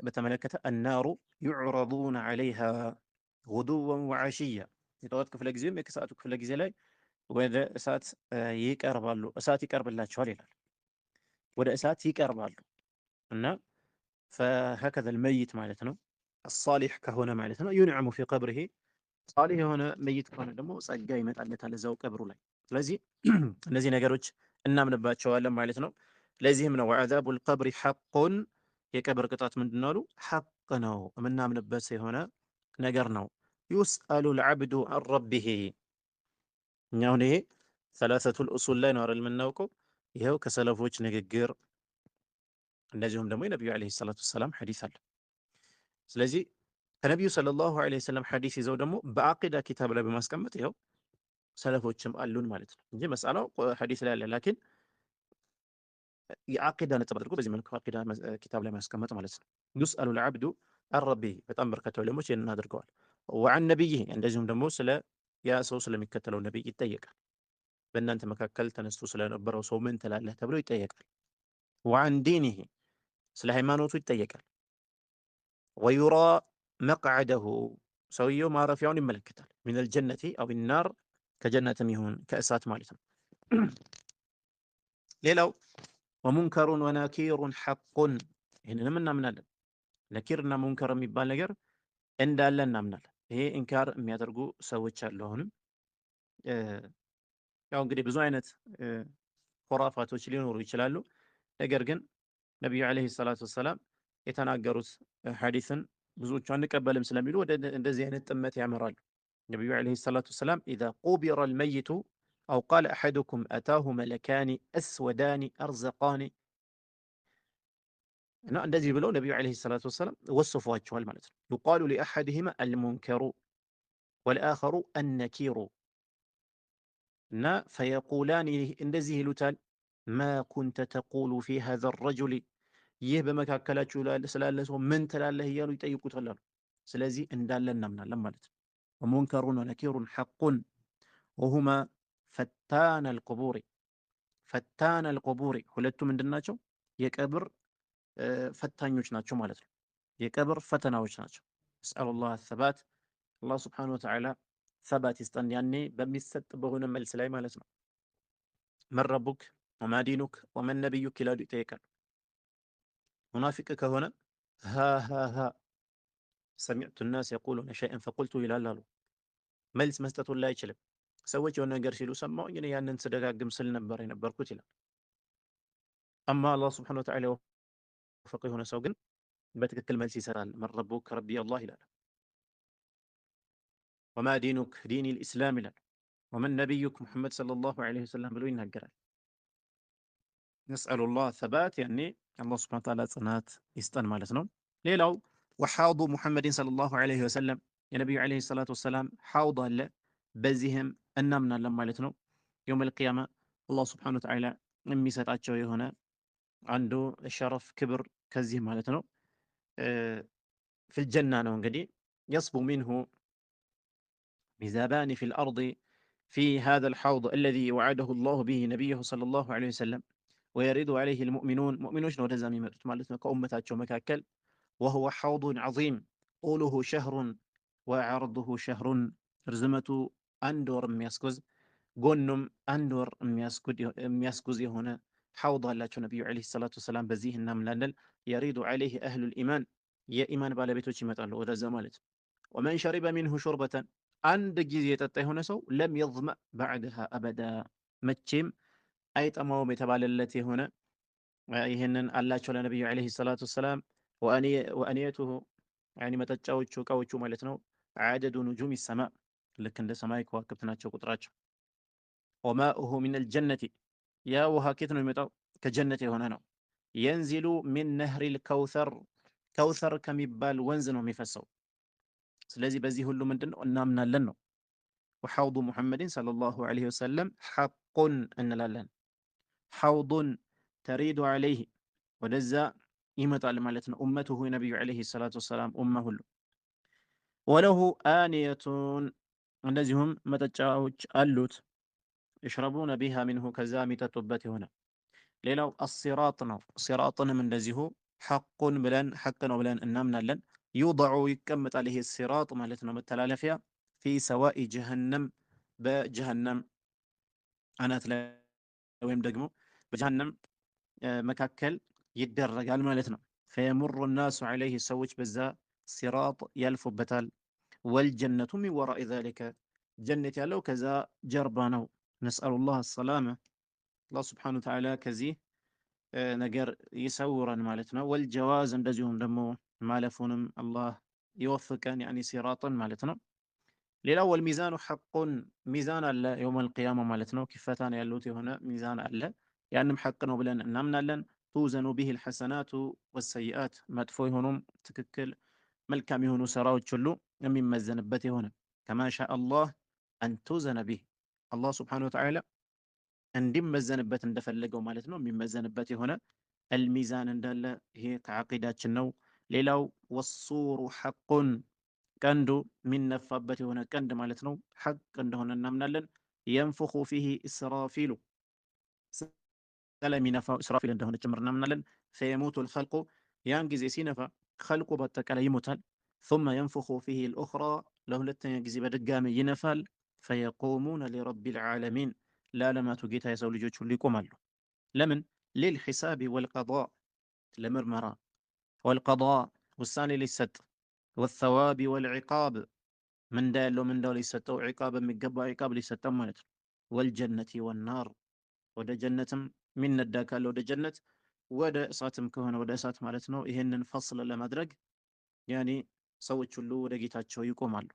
በተመለከተ አናሩ ዩዕረዱነ ዐለይሃ ጉዱወን ወዐሽያ፣ የጠዋት ክፍለ ጊዜም የከሰዓቱ ክፍለ ጊዜ ላይ ወደ እሳት ይቀርባሉ፣ እሳት ይቀርብላቸዋል ይላል። ወደ እሳት ይቀርባሉ እና ፈሀከዘ ልመይት ማለት ነው አሳሊሕ ከሆነ ማለት ነው ዩንዐሙ ፊ ቀብሪሂ፣ ሳሊሕ የሆነ መይት ከሆነ ደግሞ ጸጋ ይመጣለታል እዛው ቀብሩ ላይ። ስለዚህ እነዚህ ነገሮች እናምንባቸዋለን ማለት ነው። ለዚህም ነው ወዐዛቡል ቀብሪ ሐቁን፣ የቀብር ቅጣት ምንድን ነው አሉ? ሐቅ ነው፣ የምናምንበት የሆነ ነገር ነው። ዩስአሉ ልዓብዱ አን ረቢሂ፣ እኛ አሁን ይሄ ሰላሰቱል ኡሱል ላይ ነው አይደል የምናውቀው። ይኸው ከሰለፎች ንግግር እንደዚሁም ደግሞ የነቢዩ ዓለይሂ ሰላቱ ወሰላም ሐዲስ አለ። ስለዚህ ከነቢዩ ሰለላሁ ዓለይሂ ወሰለም ሐዲስ ይዘው ደግሞ በአቂዳ ኪታብ ላይ በማስቀመጥ ይኸው ሰለፎችም አሉን ማለት ነው እንጂ መስአላው ሐዲስ ላይ አለ። ላኪን የአቂዳ ነጥብ አድርጎ በዚህ መልኩ አቂዳ ኪታብ ላይ ማስቀመጥ ማለት ነው። ዩስአሉ ልዓብዱ አን ረቢሂ፣ በጣም በርካታ ዑለሞች ይህንን አድርገዋል። ወዐን ነቢይህ፣ እንደዚሁም ደግሞ ስለ ያ ሰው ስለሚከተለው ነቢይ ይጠየቃል። በእናንተ መካከል ተነስቶ ስለነበረው ሰው ምን ትላለህ ተብሎ ይጠየቃል። ወዐን ዲኒህ፣ ስለ ሃይማኖቱ ይጠየቃል። ወዩራ መቅዐደሁ፣ ሰውየው ማረፊያውን ይመለከታል። ሚነል ጀነቲ አው ናር፣ ከጀነትም ይሁን ከእሳት ማለት ነው። ሌላው ወሙንከሩን ወነኪሩን ሐቁን፣ ይህንንም እናምናለን። ነኪርና ሙንከር የሚባል ነገር እንዳለ እናምናለን። ይሄ ኢንካር የሚያደርጉ ሰዎች አሉ። አሁንም ያው እንግዲህ ብዙ አይነት ኮራፋቶች ሊኖሩ ይችላሉ። ነገር ግን ነቢዩ ዓለይሂ ሰላቱ ወሰላም የተናገሩት ሐዲስን ብዙዎቹ አንቀበልም ስለሚሉ ወደ እንደዚህ አይነት ጥመት ያመራሉ። ነቢዩ ዓለይሂ ሰላቱ ወሰላም ኢዛ ቁቢረ አልመይቱ አው ቃለ አሐዱኩም አታሁ መለካኒ አስወዳኒ አርዘቃኒ፣ እና እንደዚህ ብለው ነቢዩ ዓለይሂ ሰላቱ ወሰላም ወስፏቸዋል ማለት ነው። ዩቃሉ ሊአሐድሂማ አልሙንከሩ ወልአኸሩ አነኪሩ፣ እና ፈየቁላን እንደዚህ ይሉታል ማ ኩንተ ተቁሉ ፊ ሃዛ ረጁል ይህ በመካከላችሁ ስላለ ሰው ምን ትላለህ እያሉ ይጠይቁታል አሉ። ስለዚህ እንዳለ እናምናለን ማለት ነው። ወሙንከሩን ወነኪሩን ሐቁን ወሁማ ፈታነ አልቁቡሪ ፈታነ አልቁቡሪ ሁለቱ ምንድን ናቸው? የቀብር ፈታኞች ናቸው ማለት ነው። የቀብር ፈተናዎች ናቸው። ነስአሉላህ አሰባት አላህ ስብሓነሁ ወተዓላ ሰባት ይስጠን። ያኔ በሚሰጥ በሆነ መልስ ላይ ማለት ነው። መን ረቡክ ወማ ዲኑክ ወመን ነቢዩክ ይላሉ ይጠይቃሉ። ሙናፊቅ ከሆነ ሃሃሃ ሰሚዕቱ ናስ የቁሉነ ሸይአን ፈቁልቱ ይላል አሉ። መልስ መስጠቱን ላይ አይችልም። ሰዎች የሆነ ነገር ሲሉ ሰማሁኝ እኔ ያንን ስደጋግም ስል ነበር የነበርኩት ይላል። አማ አላህ ስብሓነሁ ወተዓላ የወፈቀ የሆነ ሰው ግን በትክክል መልስ ይሰጣል። መን ረቡክ ረቢ አላህ ይላል። ወማ ዲኑክ ዲኒ ልእስላም ይላል። ወመን ነቢዩክ ሙሐመድ ሰለላሁ ዐለይሂ ወሰለም ብሎ ይናገራል። ነስአሉላህ ሰባት ያኔ አላህ ስብሐነ ወተዓላ ጽናት ይስጠን ማለት ነው። ሌላው ወሐውዱ ሙሐመድን ሰለላሁ ዐለይሂ ወሰለም የነቢዩ ዐለይሂ ሰላቱ ወሰላም ሐውድ አለ። በዚህም እናምናለን ማለት ነው። የውመል ቂያማ አላህ ስብሐነ ወተዓላ የሚሰጣቸው የሆነ አንዱ ሸረፍ ክብር ከዚህ ማለት ነው ፊል ጀና ነው። እንግዲህ የስቡ ሚንሁ ሚዛባኒ ፊል አርድ ፊ ሃዛል ሐውድ አለዚ ወዐደሁ አላሁ ቢሂ ነቢየሁ ሰለላሁ ዐለይሂ ወሰለም ወየሪዱ ዐለይሂ ልሙእሚኑን ሙእሚኖች ነው ወደዛ የሚመጡት ማለት ነው ከኡመታቸው መካከል ወሁወ ሐውዱን ዐዚም ጡሉሁ ሸህሩን ወዐርዱሁ ሸህሩን ርዝመቱ አንድ ወር የሚያስጉዝ ጎኑም አንድ ወር የሚያስጉዝ የሆነ ሐውድ አላቸው ነቢዩ ዐለይሂ ሰላቱ ወሰላም። በዚህ እናምናለን። የሪዱ ዐለይሂ አህሉል ኢማን የኢማን ባለቤቶች ይመጣሉ ወደዛ ማለት ነው። ወመን ሸሪበ ሚንሁ ሹርበተን አንድ ጊዜ የጠጣ የሆነ ሰው ለም የዝመእ በዕደሃ አበዳ መቼም አይጠማውም የተባለለት የሆነ ይህንን አላቸው ለነቢዩ ዐለይሂ ሰላቱ ወሰላም። ወአንየቱሁ መጠጫዎቹ እቃዎቹ ማለት ነው ዐደዱ ኑጁም ሰማእ ልክ እንደ ሰማይ ከዋክብት ናቸው ቁጥራቸው። ወማኡሁ ሚነል ጀነቲ ያ ውሃ ኬት ነው የሚመጣው? ከጀነት የሆነ ነው። የንዚሉ ሚን ነህሪል ከውሰር ከውሰር ከሚባል ወንዝ ነው የሚፈሰው። ስለዚህ በዚህ ሁሉ ምንድን ነው እናምናለን ነው። ወሐውዱ ሙሐመድን ሰለላሁ ዐለይሂ ወሰለም ሐቁን እንላለን። ሐውዱን ተሪዱ ዐለይህ ወደዛ ይመጣል ማለት ነው ኡመቱሁ የነቢዩ ዐለይሂ ሰላቱ ወሰላም ኡማ ሁሉ። ወለሁ አንየቱን እንደዚሁም መጠጫዎች አሉት የሽረቡነ ቢሃ ሚንሁ ከዛ የሚጠጡበት የሆነ። ሌላው አሲራጥ ነው። ሲራጥንም እንደዚሁ ሐቁን ብለን ሐቅ ነው ብለን እናምናለን። ዩضዑ ይቀመጣል ይሄ ሲራጥ ማለት ነው መተላለፊያ ፊ ሰዋኢ ጀሀነም በጀሀነም አናት ላይ ወይም ደግሞ በጀሀነም መካከል ይደረጋል ማለት ነው። ፈየሙሩ ናሱ ዐለይህ ሰዎች በዛ ሲራጥ ያልፉበታል። ወልጀነቱ ሚን ወራኢ ዛሊከ ጀነት ያለው ከዛ ጀርባ ነው። ነስአሉላህ አሰላመ አላህ ስብሓነሁ ወተዓላ ከዚህ ነገር ይሰውረን ማለት ነው። ወልጀዋዝ እንደዚሁም ደግሞ ማለፉንም አላህ ይወፍቀን ያኒ ሲራጥን ማለት ነው። ሌላው ወልሚዛኑ ሐቁን ሚዛን አለ የውመል ቂያማ ማለት ነው። ኪፈታን ያሉት የሆነ ሚዛን አለ። ያንም ሐቅ ነው ብለን እናምናለን። ቱዘኑ ቢሂ ልሐሰናቱ ወሰይአት መጥፎ የሆኑም ትክክል መልካም የሆኑ ስራዎች ሁሉ የሚመዘንበት የሆነ ከማ ሻአ አላህ አን ቱዘነ ቢህ አላህ ስብሓነሁ ወተዓላ እንዲመዘንበት እንደፈለገው ማለት ነው የሚመዘንበት የሆነ አልሚዛን እንዳለ ይሄ ከዓቂዳችን ነው። ሌላው ወሱሩ ሐቁን ቀንዱ የሚነፋበት የሆነ ቀንድ ማለት ነው ሐቅ እንደሆነ እናምናለን። የንፉኹ ፊሂ እስራፊሉ ስለሚነፋው እስራፊል እንደሆነ ጭምር እናምናለን። ፈየሙቱ ልኸልቁ ያን ጊዜ ሲነፋ ኸልቁ በአጠቃላይ ይሞታል። ثم ينفخ فيه الأخرى ለሁለተኛ ጊዜ በድጋሚ ይነፋል። ፈየቁሙነ ሊረቢል ዓለሚን ለዓለማቱ ጌታ የሰው ልጆች ሁሉ ይቆማሉ። ለምን? ሊልሒሳቢ ወልቀዷእ ለምርመራ፣ ወልቀዷእ ውሳኔ ሊሰጥ፣ ወተዋቢ ወልዒቃብ ምንዳ ያለው ምንዳው ሊሰጠው፣ ዒቃብ የሚገባው ዒቃብ ሊሰጠው ማለት ነው። ወልጀነቲ ወናር ወደ ጀነትም የሚነዳ ካለ ወደ ጀነት፣ ወደ እሳትም ከሆነ ወደ እሳት ማለት ነው። ይህንን ፈስል ለማድረግ ያኔ ሰዎች ሁሉ ወደ ጌታቸው ይቆማሉ።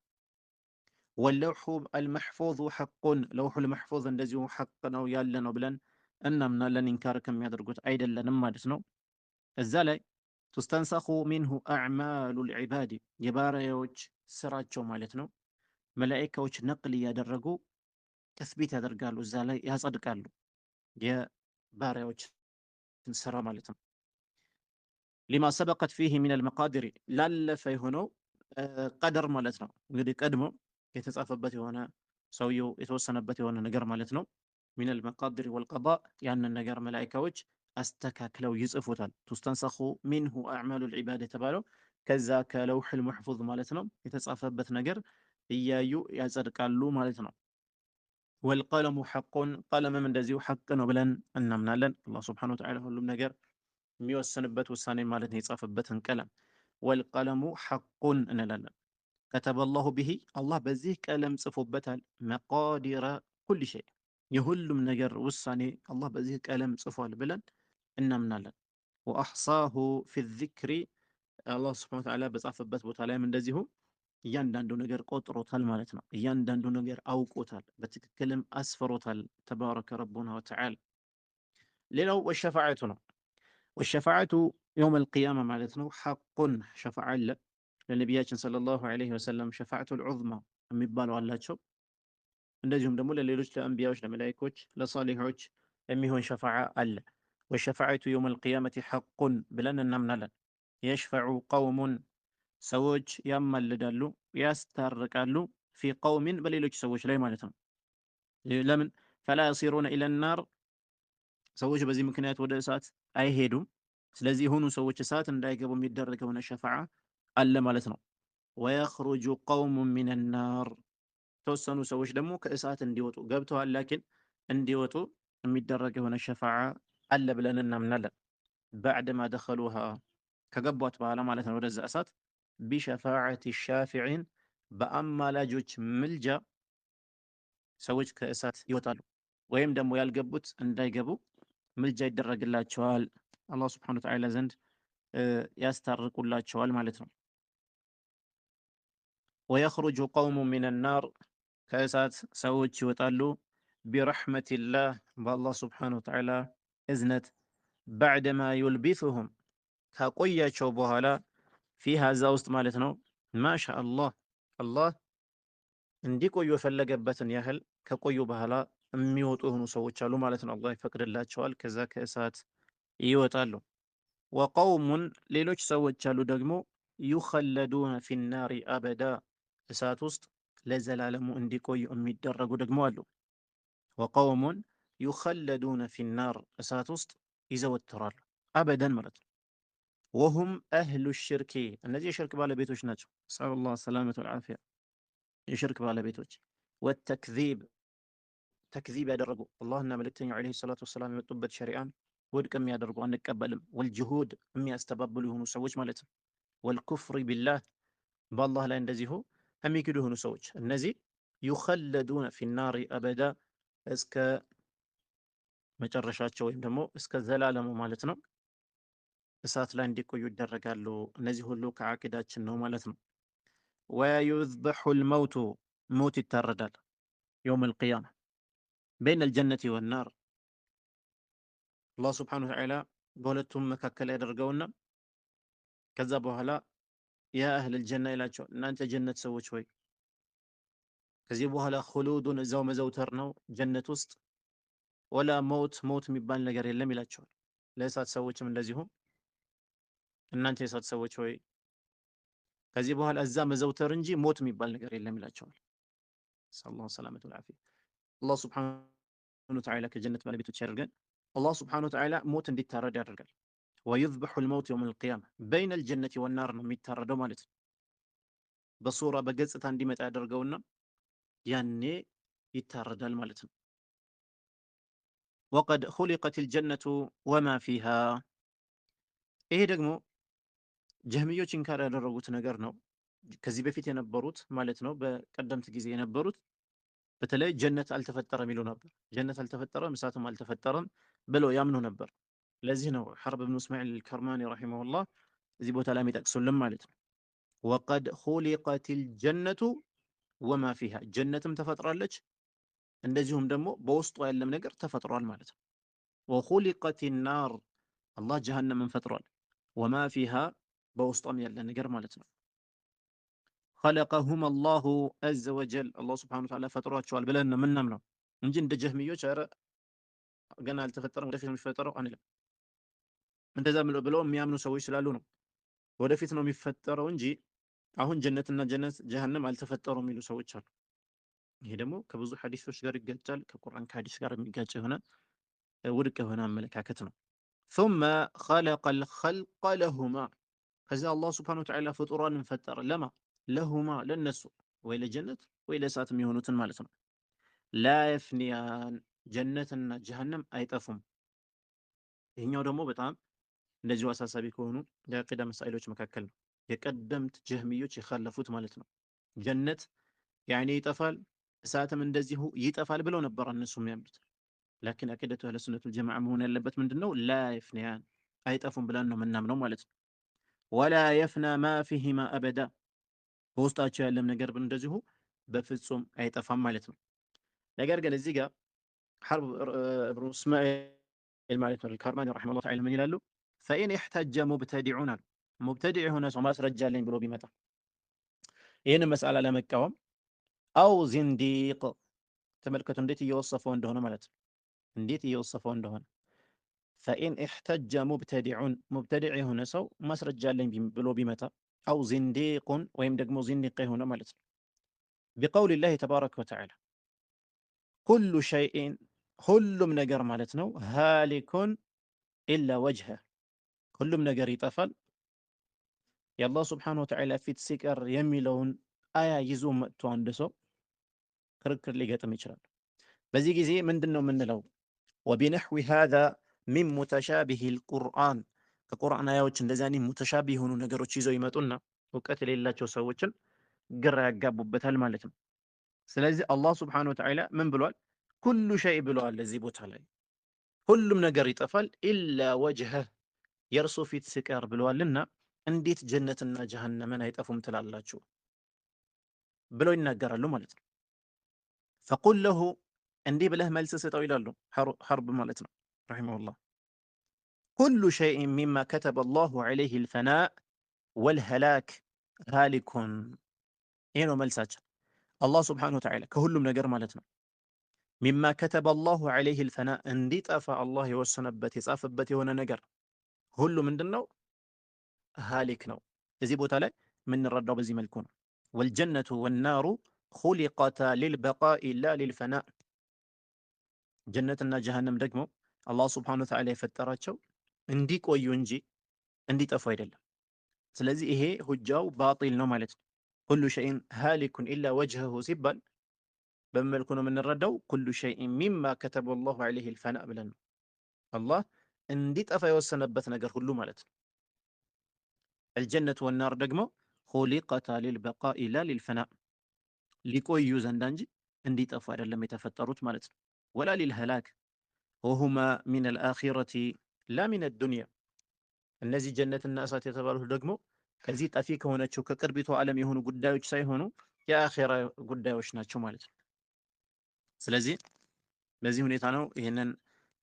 ወለውሑ አልመሕፉዙ ሐቁን ለውሑል መሕፉዝ እንደዚሁ ሐቅ ነው ያለ ነው ብለን እናምናለን። ኢንካር ከሚያደርጉት አይደለንም ማለት ነው። እዛ ላይ ቱስተንሰኹ ሚንሁ አዕማሉ ልዒባድ የባሪያዎች ስራቸው ማለት ነው። መላኢካዎች ነቅል እያደረጉ ተስቢት ያደርጋሉ፣ እዛ ላይ ያጸድቃሉ የባሪያዎችን ስራ ማለት ነው። ሊማ ሰበቀት ፊህ ሚነል መቃዲር ላለፈ የሆነው ቀደር ማለት ነው። እንግዲህ ቀድሞ የተጻፈበት የሆነ ሰውየው የተወሰነበት የሆነ ነገር ማለት ነው። ሚነል መቃዲር ወልቀዳ ያንን ነገር መላኢካዎች አስተካክለው ይጽፉታል። ቱስተንሰኹ ሚንሁ አዕማሉል ዒባድ የተባለው ከዛ ከለውሑል መሕፉዝ ማለት ነው የተጻፈበት ነገር እያዩ ያጸድቃሉ ማለት ነው። ወልቀለሙ ሐቁን ቀለምም እንደዚሁ ሐቅ ነው ብለን እናምናለን። አላህ ሱብሓነሁ ወተዓላ ሁሉም ነገር የሚወሰንበት ውሳኔ ማለት ነው የጻፈበትን ቀለም ወልቀለሙ ሐቁን እንላለን። ከተበላሁ ብሂ አላህ በዚህ ቀለም ጽፎበታል። መቃዲረ ኩል ሸይ የሁሉም ነገር ውሳኔ አላህ በዚህ ቀለም ጽፏል ብለን እናምናለን። ወአሕሳሁ ፊ ዚክሪ አላህ ስብሐነሁ ወተዓላ በጻፈበት ቦታ ላይም እንደዚሁ እያንዳንዱ ነገር ቆጥሮታል ማለት ነው። እያንዳንዱ ነገር አውቆታል፣ በትክክልም አስፈሮታል። ተባረከ ረቡና ወተዓላ። ሌላው ወሸፋዓቱ ነው። ወሸፋዓቱ የውመል ቂያማ ማለት ነው። ሐቁን ሸፋዓ አለ ለነቢያችን ሰለላሁ ዐለይሂ ወሰለም ሸፋዓቱል ዑዝማ የሚባለው አላቸው። እንደዚሁም ደግሞ ለሌሎች ለአንቢያዎች፣ ለመላኢኮች፣ ለሷሊሖች የሚሆን ሸፋዓ አለ። ወሸፋዓቱ የውመል ቂያመቲ ሐቁን ብለን እናምናለን። የሽፈዑ ቀውሙን ሰዎች ያማልዳሉ፣ ያስታርቃሉ፣ ፊ ቀውሚን በሌሎች ሰዎች ላይ ማለት ነው። ለምን ፈላ የሲሩነ ኢለናር ሰዎች በዚህ ምክንያት ወደ እሳት አይሄዱም። ስለዚህ የሆኑ ሰዎች እሳት እንዳይገቡ የሚደረግ የሆነ ሸፋዓ አለ ማለት ነው። ወየኽሩጁ ቀውሙን ሚነናር የተወሰኑ ሰዎች ደግሞ ከእሳት እንዲወጡ ገብተዋል፣ ላኪን እንዲወጡ የሚደረግ የሆነ ሸፋዓ አለ ብለን እናምናለን። ባዕደማ ደኸሉሃ ከገቧት በኋላ ማለት ነው ወደዛ እሳት ቢሸፋዓቲ ሻፊዒን በአማላጆች ምልጃ ሰዎች ከእሳት ይወጣሉ፣ ወይም ደግሞ ያልገቡት እንዳይገቡ ምልጃ ይደረግላቸዋል። አላህ ስብሐነሁ ወተዓላ ዘንድ ያስታርቁላቸዋል ማለት ነው። ወየኽሩጁ ቀውሙን ሚነናር ከእሳት ሰዎች ይወጣሉ ቢረሕመቲላህ በአላህ ስብሐነሁ ወተዓላ እዝነት ባዕደማ ዩልቢሱሁም ካቆያቸው በኋላ ፊሃ እዛ ውስጥ ማለት ነው። ማሻ አላህ አላህ እንዲቆዩ የፈለገበትን ያህል ከቆዩ በኋላ የሚወጡ የሆኑ ሰዎች አሉ ማለት ነው። አላህ ይፈቅድላቸዋል። ከዛ ከእሳት ይወጣሉ። ወቀውሙን ሌሎች ሰዎች አሉ ደግሞ ዩኸለዱነ ፊናሪ አበዳ እሳት ውስጥ ለዘላለሙ እንዲቆዩ የሚደረጉ ደግሞ አሉ። ወቀውሙን ዩኸለዱነ ፊናር እሳት ውስጥ ይዘወትራሉ አበደን ማለት ነው። ወሁም አህሉ ሽርኪ እነዚህ የሽርክ ባለቤቶች ናቸው። ነስአሉላህ ሰላመተ ወልዓፊያ የሽርክ ባለቤቶች ወተክዚብ ተክዚብ ያደረጉ አላህና መልእክተኛው ዓለይሂ ሰላቱ ወሰላም የመጡበት ሸሪዓን ውድቅ የሚያደርጉ አንቀበልም፣ ወልጅሁድ የሚያስተባብሉ የሆኑ ሰዎች ማለት ነው። ወልኩፍሪ ቢላህ በአላህ ላይ እንደዚሁ የሚክዱ የሆኑ ሰዎች እነዚህ ዩኸለዱነ ፊናሪ አበዳ እስከ መጨረሻቸው ወይም ደግሞ እስከ ዘላለሙ ማለት ነው እሳት ላይ እንዲቆዩ ይደረጋሉ። እነዚህ ሁሉ ከዓቂዳችን ነው ማለት ነው። ወዩዝበሑል መውቱ ሞት ይታረዳል የውመል ቂያማ በይነ አልጀነቲ ወናር አላህ ስብሐነሁ ወተዓላ በሁለቱም መካከል ያደርገውና ከዛ በኋላ ያ አህለል ጀና ይላቸዋል፣ እናንተ ጀነት ሰዎች ሆይ ከዚህ በኋላ ሁሉዱን እዛው መዘውተር ነው ጀነት ውስጥ ወላ ሞት የሚባል ነገር የለም ይላቸዋል። ለእሳት ሰዎችም እንደዚሁ እናንተ የእሳት ሰዎች ሆይ ከዚህ በኋላ እዛ መዘውተር እንጂ ሞት የሚባል ነገር የለም ይላቸዋል። ሰለላሁ ሰላመተ ወልዓፊያ። አላህ ስብሐነሁ ወተዓላ ከጀነት ባለቤቶች ያደርገን። አላህ ስብሐነሁ ወተዓላ ሞት እንዲታረድ ያደርጋል። ወዩዝበሑል መውት የውመል ቂያማ በይነ አልጀነቲ ወናር ነው የሚታረደው ማለት ነው። በሱራ በገጽታ እንዲመጣ ያደርገውና ያኔ ይታረዳል ማለት ነው። ወቀድ ኹሊቀቲል ጀነቱ ወማ ፊሃ ይሄ ደግሞ ጀህሚዮች ኢንካር ያደረጉት ነገር ነው። ከዚህ በፊት የነበሩት ማለት ነው በቀደምት ጊዜ የነበሩት በተለይ ጀነት አልተፈጠረም ይሉ ነበር። ጀነት አልተፈጠረም እሳትም አልተፈጠረም ብለው ያምኑ ነበር። ለዚህ ነው ሐርብ ብኑ እስማዒል አልከርማኒ ረሒመሁላህ እዚህ ቦታ ላይ የሚጠቅሱልን ማለት ነው። ወቀድ ኹሊቀቲል ጀነቱ ወማ ፊሃ ጀነትም ተፈጥራለች እንደዚሁም ደግሞ በውስጡ ያለም ነገር ተፈጥሯል ማለት ነው። ወኹሊቀቲ ናር አላህ ጀሃነምን ፈጥሯል። ወማ ፊሃ በውስጧም ያለ ነገር ማለት ነው። ኸለቀሁም አላሁ አዘ ወጀል አላህ ስብሐነሁ ወተዓላ ፈጥሯቸዋል ብለን ነው የምናምነው። እንጂ እንደ ጀህሚዮች ኧረ ገና አልተፈጠረም ወደፊት ነው የሚፈጠረው አንልም። እንደዛ ብለው የሚያምኑ ሰዎች ስላሉ ነው ወደፊት ነው የሚፈጠረው እንጂ አሁን ጀነትና ጀሃነም አልተፈጠሩም የሚሉ ሰዎች አሉ። ይሄ ደግሞ ከብዙ ሐዲሶች ጋር ይጋጫል። ከቁርአን ከሐዲስ ጋር የሚጋጭ የሆነ ውድቅ የሆነ አመለካከት ነው። ثم خلق الخلق لهما ከዚያ አላህ ሱብሓነሁ ወተዓላ ፍጡራንን ፈጠረ። ለማ ለሁማ ለነሱ ወይ ለጀነት ወይ ለእሳት የሚሆኑትን ማለት ነው። ላ የፍኒያን ጀነትና ጀሃነም አይጠፉም። ይህኛው ደግሞ በጣም እንደዚሁ አሳሳቢ ከሆኑ የዐቂዳ መሳኢሎች መካከል ነው። የቀደምት ጀህሚዮች የኻለፉት ማለት ነው። ጀነት ያኔ ይጠፋል፣ እሳትም እንደዚሁ ይጠፋል ብለው ነበር እነሱ የሚያምኑት። ላኪን ዐቂደቱ አህለ ሱነት ወል ጀማዓ መሆን ያለበት ምንድነው? ላ የፍኒያን አይጠፉም ብለን ነው የምናምነው ማለት ነው። ወላ የፍና ማ ፊሂማ አበዳ በውስጣቸው ያለም ነገር እንደዚሁ በፍጹም አይጠፋም ማለት ነው። ነገር ግን እዚህ ጋር ሐርብ እብኑ እስማኤል ማለት ነው አልካርማኒ ረሒመሁላህ ተዓላ ምን ይላሉ? ፈኢን ኢሕተጀ ሙብተዲዑን አሉ ሙብተዲዕ የሆነ ሰው ማስረጃ አለኝ ብሎ ቢመጣ ይህን መስአላ ለመቃወም አው ዚንዲቅ ተመልከቱ እንዴት እየወሰፈው እንደሆነ ማለት ነው። እንዴት እየወሰፈው እንደሆነ ፈኢን ኢሕተጀ ሙብተዲዑን ሙብተዲዕ የሆነ ሰው ማስረጃ አለኝ ብሎ ቢመጣ አው ዚንዲቁን ወይም ደግሞ ዚንዲቅ የሆነ ማለት ነው ቢቀውል ላህ ተባረከ ወተዓላ ኩሉ ሸይኢን ሁሉም ነገር ማለት ነው ሃሊኩን ኢላ ወጅሀ ሁሉም ነገር ይጠፋል የአላህ ስብሓነሁ ወተዓላ ፊት ሲቀር የሚለውን አያ ይዞ መጥቶ አንድ ሰው ክርክር ሊገጥም ይችላል። በዚህ ጊዜ ምንድን ነው የምንለው? ወቢነሕዊ ሃዛ ሚን ሙተሻቢህ ልቁርአን ከቁርአን አያዎች እንደዚህ አይነት ሙተሻቢህ የሆኑ ነገሮች ይዘው ይመጡና እውቀት የሌላቸው ሰዎችን ግራ ያጋቡበታል ማለት ነው። ስለዚህ አላህ ስብሓነሁ ወተዓላ ምን ብሏል? ኩሉ ሸይ ብለዋል። እዚህ ቦታ ላይ ሁሉም ነገር ይጠፋል ኢላ ወጅሀህ የእርሱ ፊት ሲቀር ብለዋልና እንዴት ጀነትና ጀሃነምን አይጠፉም ትላላችሁ ብለው ይናገራሉ ማለት ነው። ፈቁል ለሁ እንዲህ ብለህ መልስ ስጠው ይላሉ ሐርብ ማለት ነው ረሒመሁላህ ኩሉ ሸይኢን ሚማ ከተበ አላሁ ዐለይሂ ልፈናእ ወልሀላክ ሃሊኩን። ይሄ ነው መልሳቸው። አላህ ስብሓነሁ ወተዓላ ከሁሉም ነገር ማለት ነው ሚማ ከተበ አላሁ ዐለይሂ ልፈናእ እንዲጠፋ አላህ የወሰነበት የጻፈበት የሆነ ነገር ሁሉ ምንድን ነው? ሃሊክ ነው። እዚህ ቦታ ላይ የምንረዳው በዚህ መልኩ ነው። ወልጀነቱ ወናሩ ኹሊቀታ ሊልበቃኢ ላ ሊልፈናእ ጀነትና ጀሃነም ደግሞ አላህ ስብሓነሁ ወተዓላ የፈጠራቸው እንዲቆዩ እንጂ እንዲጠፉ አይደለም። ስለዚህ ይሄ ሁጃው ባጢል ነው ማለት ነው። ኩሉ ሸይን ሃሊኩን ኢላ ወጅሀሁ ሲባል በምን መልኩ ነው የምንረዳው? ኩሉ ሸይን ሚማ ከተበ አላሁ ዐለይሂ ልፈናእ ብለን ነው አላህ እንዲጠፋ የወሰነበት ነገር ሁሉ ማለት ነው። አልጀነቱ ወናር ደግሞ ኹሊቀታ ሊልበቃኢ ላ ሊልፈናእ ሊቆዩ ዘንዳ እንጂ እንዲጠፉ አይደለም የተፈጠሩት ማለት ነው። ወላ ሊልሀላክ ወሁማ ሚን አልአኺረቲ ላ ሚን አዱንያ እነዚህ ጀነትና እሳት የተባሉት ደግሞ ከዚህ ጠፊ ከሆነችው ከቅርቢቱ ዓለም የሆኑ ጉዳዮች ሳይሆኑ የአኺራ ጉዳዮች ናቸው ማለት ነው። ስለዚህ በዚህ ሁኔታ ነው ይህንን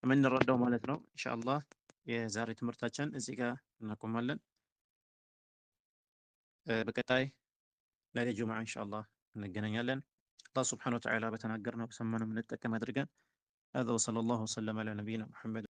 የምንረዳው ማለት ነው። ኢንሻአላህ የዛሬ ትምህርታችን እዚህ ጋር እናቆማለን። በቀጣይ ነገ ጁምዓ ኢንሻአላህ እንገናኛለን። አላህ ሱብሓነሁ ወተዓላ በተናገርነው በሰማነው የምንጠቀም አድርገን هذا وصلى الله وسلم على نبينا محمد